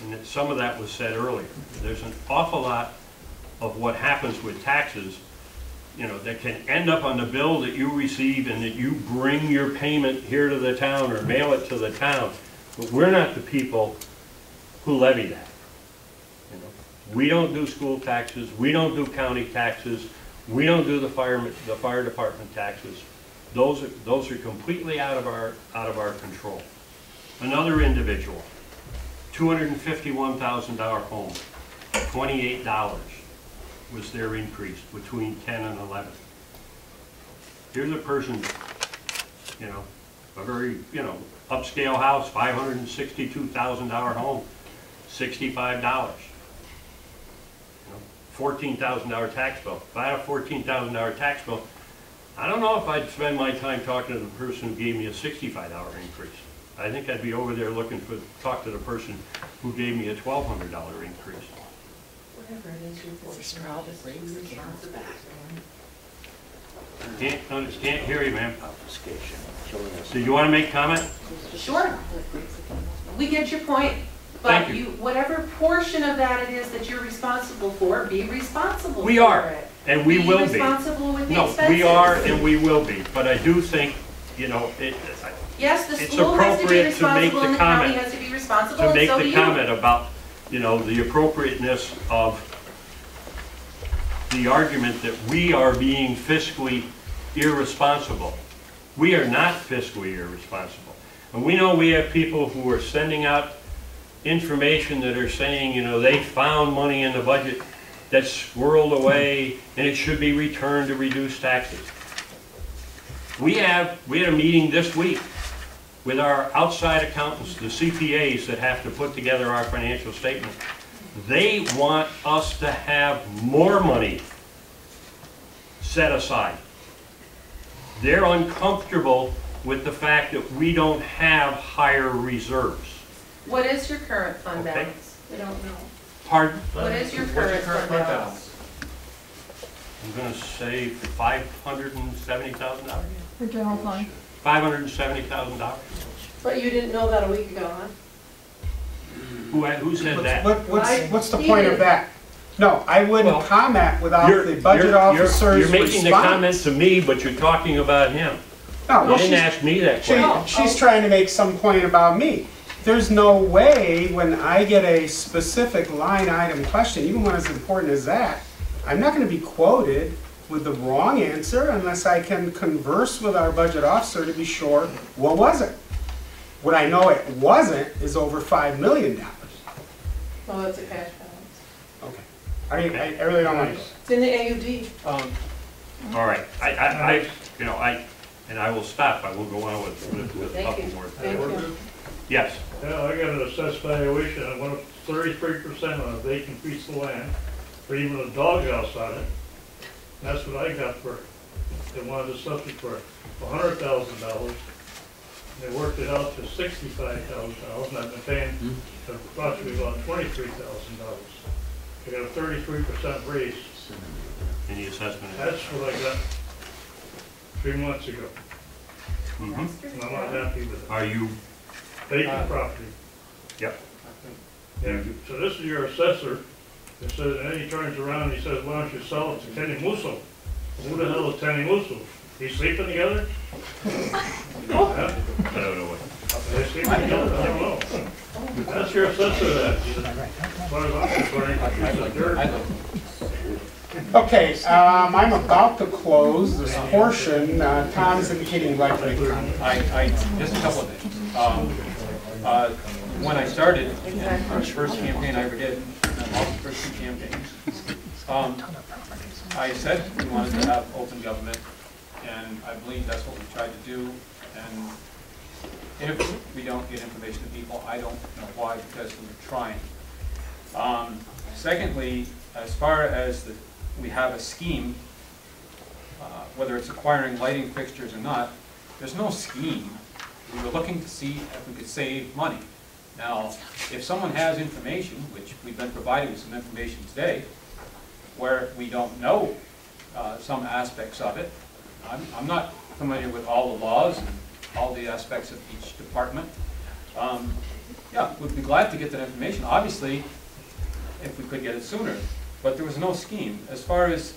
And some of that was said earlier. There's an awful lot of what happens with taxes, you know, that can end up on the bill that you receive, and that you bring your payment here to the town or mail it to the town. But we're not the people who levy that. You know, we don't do school taxes. We don't do county taxes. We don't do the fire department taxes. Those are completely out of our control. Another individual, $251,000 home, $28 was their increase between 10 and 11. Here's a person, you know, a very, you know, upscale house, $562,000 home, $65. $14,000 tax bill. If I had a $14,000 tax bill, I don't know if I'd spend my time talking to the person who gave me a $65 increase. I think I'd be over there looking to talk to the person who gave me a $1,200 increase. Whatever it is, your voice probably brings the kids back. Can't hear you, ma'am. So you want to make comment? Sure. We get your point. But you, whatever portion of that it is that you're responsible for, be responsible for it. We are, and we will be. Be responsible with the expenses. No, we are and we will be. But I do think, you know, yes, the it's school has to be appropriate to make responsible the and the county comment, has to be responsible, to and make so do the you. comment about, you know, the appropriateness of the argument that we are being fiscally irresponsible. We are not fiscally irresponsible. And we know we have people who are sending out information that are saying, you know, they found money in the budget that's swirled away and it should be returned to reduce taxes. We had a meeting this week with our outside accountants, the CPAs that have to put together our financial statement. They want us to have more money set aside. They're uncomfortable with the fact that we don't have higher reserves. What is your current fund Okay. balance? We don't know. Pardon? What is your What's your current current fund fund balance? I'm gonna say $570,000. For general fund. $570,000. But you didn't know that a week ago, huh? Who said that? What's the point of that? No, I wouldn't Well, comment without the budget You're officer's making the response. comment to me, but you're talking about him. No, You well, didn't ask me that question. she's trying to make some point about me. There's no way when I get a specific line item question, even one as important as that, I'm not going to be quoted with the wrong answer unless I can converse with our budget officer to be sure what was it. What I know it wasn't is over $5 million. Well, it's a cash balance. Okay. I really don't want to. It's in the AUD. All right, and I will stop. I will go on with a couple more. Thank you. Yes. Yeah, I got an assessed valuation, I went up 33% on a vacant piece of land, or even a doghouse on it. That's what I got for, they wanted to assess it for $100,000. They worked it out to $65,000, and I've been paying approximately about $23,000. I got a 33% raise. In the assessment. That's what I got 3 months ago. Mhm. And I'm not happy with it. Are you? Vacant property. Yep. Yeah, so this is your assessor. It says, and then he turns around and he says, why don't you sell it to Kenny Musso? Who the hell is Kenny Musso? They sleeping together? Yeah. I don't know what. They sleeping together? I don't know. That's your assessor that. As far as I'm concerned, he's a dirt. Okay, I'm about to close this portion. Tom's indicating he'd like to make a comment. Just a couple of things. When I started, the first campaign I ever did, all the first 2 campaigns, I said we wanted to have open government, and I believe that's what we tried to do. And if we don't get information to people, I don't know why, because we were trying. Secondly, as far as we have a scheme, whether it's acquiring lighting fixtures or not, there's no scheme. We were looking to see if we could save money. Now, if someone has information, which we've been provided with some information today, where we don't know some aspects of it, I'm not familiar with all the laws and all the aspects of each department. Yeah, we'd be glad to get that information, obviously, if we could get it sooner. But there was no scheme. As far as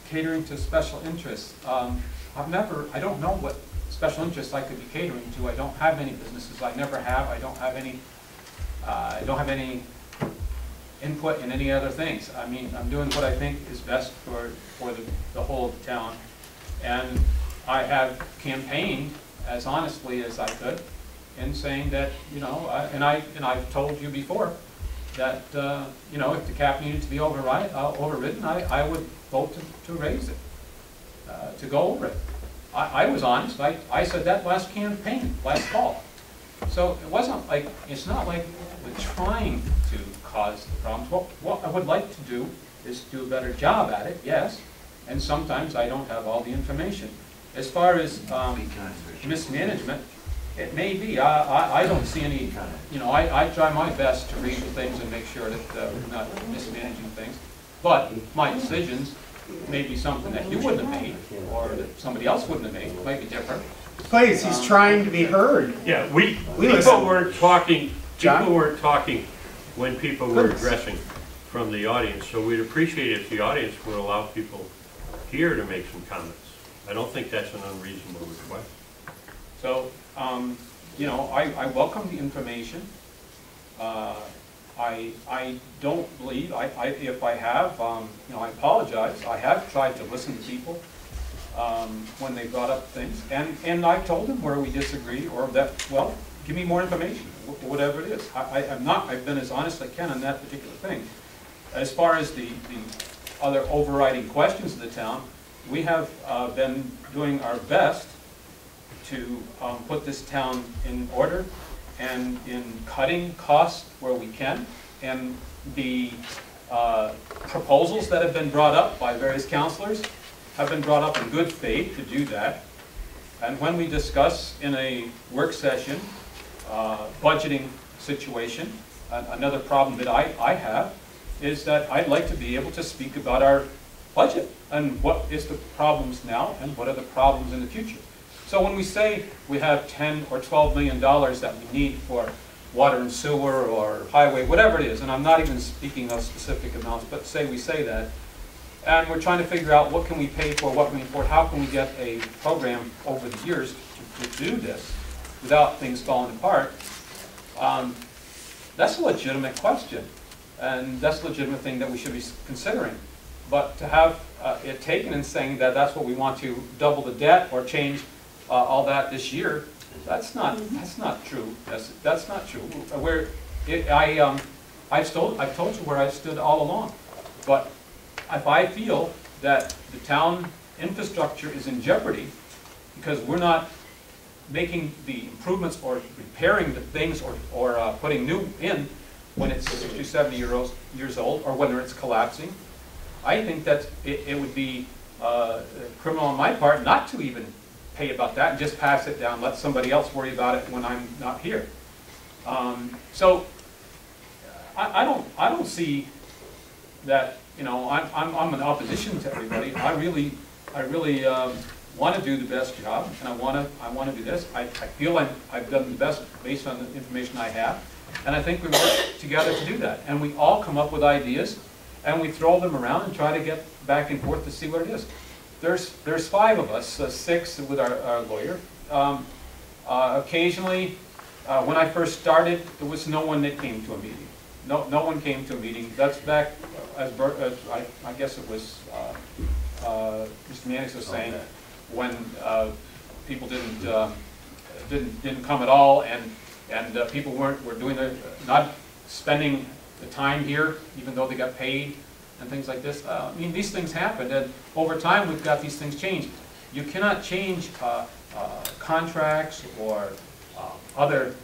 catering to special interests, I don't know what special interests I could be catering to. I don't have any businesses. I never have. I don't have any input in any other things. I mean, I'm doing what I think is best for the whole of the town. And I have campaigned as honestly as I could in saying that, and I've told you before that, if the cap needed to be overridden, I would vote to raise it, to go over it. I was honest. I said that last fall. So it's not like we're trying to cause the problems. What I would like to do is do a better job at it, yes, and sometimes I don't have all the information. As far as mismanagement, it may be. I don't see any, I try my best to read the things and make sure that we're not mismanaging things. But my decisions may be something that you wouldn't have made, or that somebody else wouldn't have made. It might be different. Please, he's trying to be heard. Yeah, people listen. weren't talking. John? People weren't talking when people were addressing from the audience. So we'd appreciate if the audience would allow people here to make some comments. I don't think that's an unreasonable request. So, I welcome the information. I don't believe, if I have, I apologize. I have tried to listen to people when they brought up things, and I told them where we disagree, or that, well, give me more information, whatever it is. I've been as honest as I can on that particular thing. As far as the other overriding questions of the town, we have been doing our best to put this town in order and in cutting costs where we can, and the proposals that have been brought up by various councilors have been brought up in good faith to do that. And when we discuss in a work session, budgeting situation, another problem that I have is that I'd like to be able to speak about our budget and what is the problems now and what are the problems in the future. So when we say we have $10 or $12 million that we need for water and sewer or highway, whatever it is, and I'm not even speaking of specific amounts, but say we say that, and we're trying to figure out what can we pay for, what can we afford, how can we get a program over the years to do this without things falling apart. That's a legitimate question, and that's a legitimate thing that we should be considering. But to have it taken and saying that that's what we want to double the debt or change all that this year, that's not true. That's not true. I've told you where I stood all along. But if I feel that the town infrastructure is in jeopardy because we're not making the improvements or repairing the things or putting new in when it's 60, 70 years old or whether it's collapsing, I think that it would be criminal on my part not to even pay about that and just pass it down, let somebody else worry about it when I'm not here. So I don't see that, you know, I'm in opposition to everybody. I really want to do the best job, and I want to do this. I feel I've done the best based on the information I have, and I think we work together to do that. And we all come up with ideas, and we throw them around and try to get back and forth to see what it is. There's 5 of us, 6 with our lawyer. Occasionally, when I first started, there was no one that came to a meeting. No one came to a meeting. That's back, as I guess it was Mr. Mannix was saying, when people didn't come at all, and people were not spending the time here, even though they got paid and things like this. I mean, these things happen, and over time we've got these things changed. You cannot change contracts or other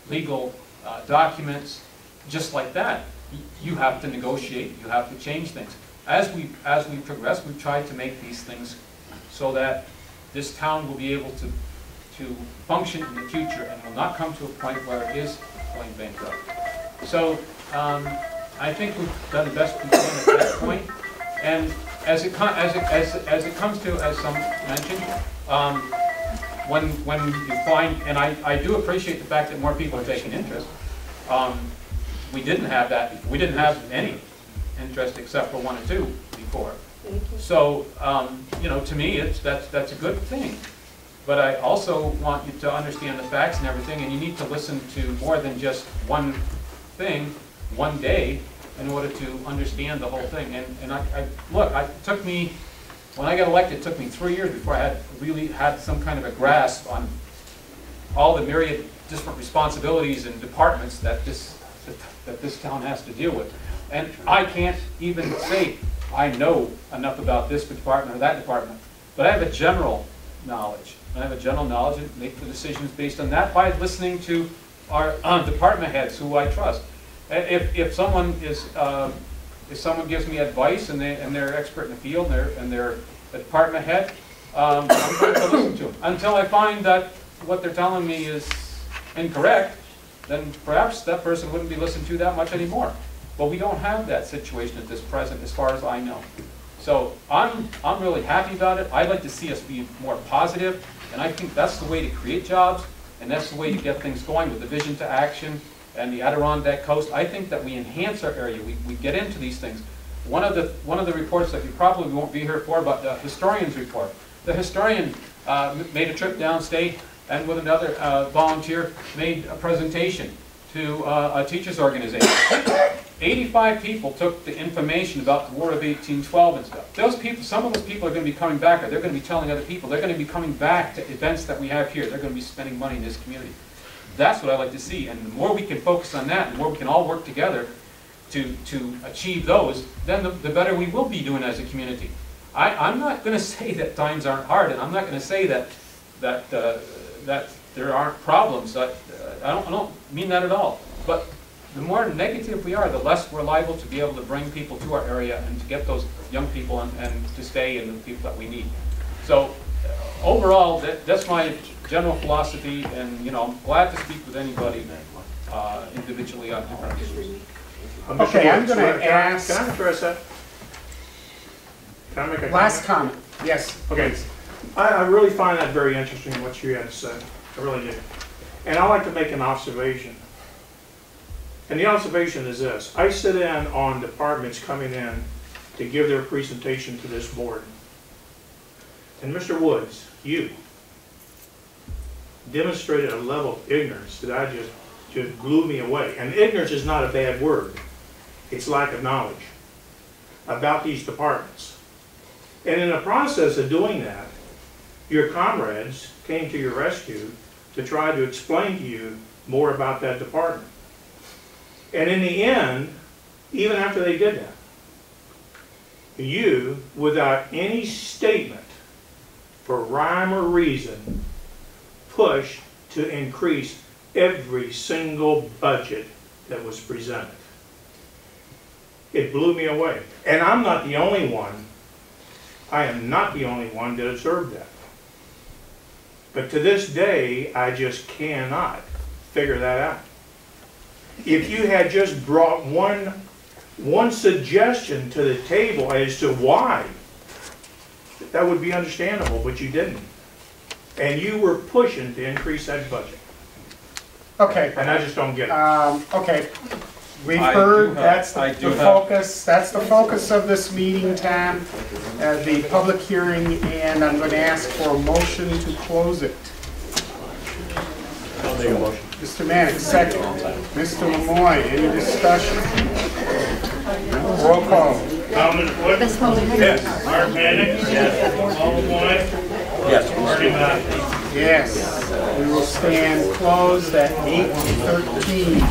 legal documents just like that. You have to negotiate. You have to change things. As we progress, we've tried to make these things so that this town will be able to function in the future and will not come to a point where it is going bankrupt. So I think we've done the best we can at that point. And as it comes to, as some mentioned, when you find, and I do appreciate the fact that more people are taking interest. We didn't have that. We didn't have any interest except for 1 or 2 before. So you know, to me, that's a good thing. But I also want you to understand the facts and everything, and you need to listen to more than just one thing, one day, in order to understand the whole thing. And look, it took me, when I got elected, it took me 3 years before I really had some kind of a grasp on all the myriad different responsibilities and departments that this town has to deal with. And I can't even say I know enough about this department or that department, but I have a general knowledge. And I have a general knowledge and make the decisions based on that by listening to our department heads who I trust. If someone gives me advice and they're expert in the field and they're a department head, I'm going to listen to them until I find that what they're telling me is incorrect. Then perhaps that person wouldn't be listened to that much anymore. But we don't have that situation at this present, as far as I know. So I'm really happy about it. I'd like to see us be more positive, and I think that's the way to create jobs, and that's the way to get things going with the vision to action and the Adirondack coast. I think that we enhance our area. We get into these things. One of the reports that you probably won't be here for, but the historian's report. The historian made a trip downstate, and with another volunteer made a presentation to a teachers organization. 85 people took the information about the War of 1812 and stuff. Those people, some of those people are going to be coming back, or they're going to be telling other people. They're going to be coming back to events that we have here. They're going to be spending money in this community. That's what I like to see. And the more we can focus on that, and the more we can all work together to achieve those, then the better we will be doing as a community. I'm not going to say that times aren't hard, and I'm not going to say that there aren't problems. I don't mean that at all. But the more negative we are, the less we're liable to be able to bring people to our area and to get those young people and to stay and the people that we need. So overall, that's my general philosophy, and, you know, I'm glad to speak with anybody individually on different issues. Okay, I'm gonna ask. Can I address that? Can I make a Last comment, yes. Okay, I really find that very interesting, what you had to say. I really do. And I like to make an observation. And the observation is this. I sit in on departments coming in to give their presentation to this board. And Mr. Woods, you demonstrated a level of ignorance that I just blew me away. And ignorance is not a bad word. It's lack of knowledge about these departments. And in the process of doing that, your comrades came to your rescue to try to explain to you more about that department. And in the end, even after they did that, you, without any statement for rhyme or reason, pushed to increase every single budget that was presented. It blew me away. And I'm not the only one. I am not the only one that observed that. But to this day, I just cannot figure that out. If you had just brought one suggestion to the table as to why, that would be understandable, but you didn't. And you were pushing to increase that budget. Okay. And I just don't get it. Okay. We've heard, that's the focus of this meeting, Tom, the public hearing, and I'm going to ask for a motion to close it. I'll make a motion. Mr. Mannix, second. Mr. Lemoyne, any discussion? Roll call. Thomas Wood? Yes. Mark Mannix? Yes. Paul Lemoyne? Yes. Marty Matthews? Yes. We will stand closed at 8:13.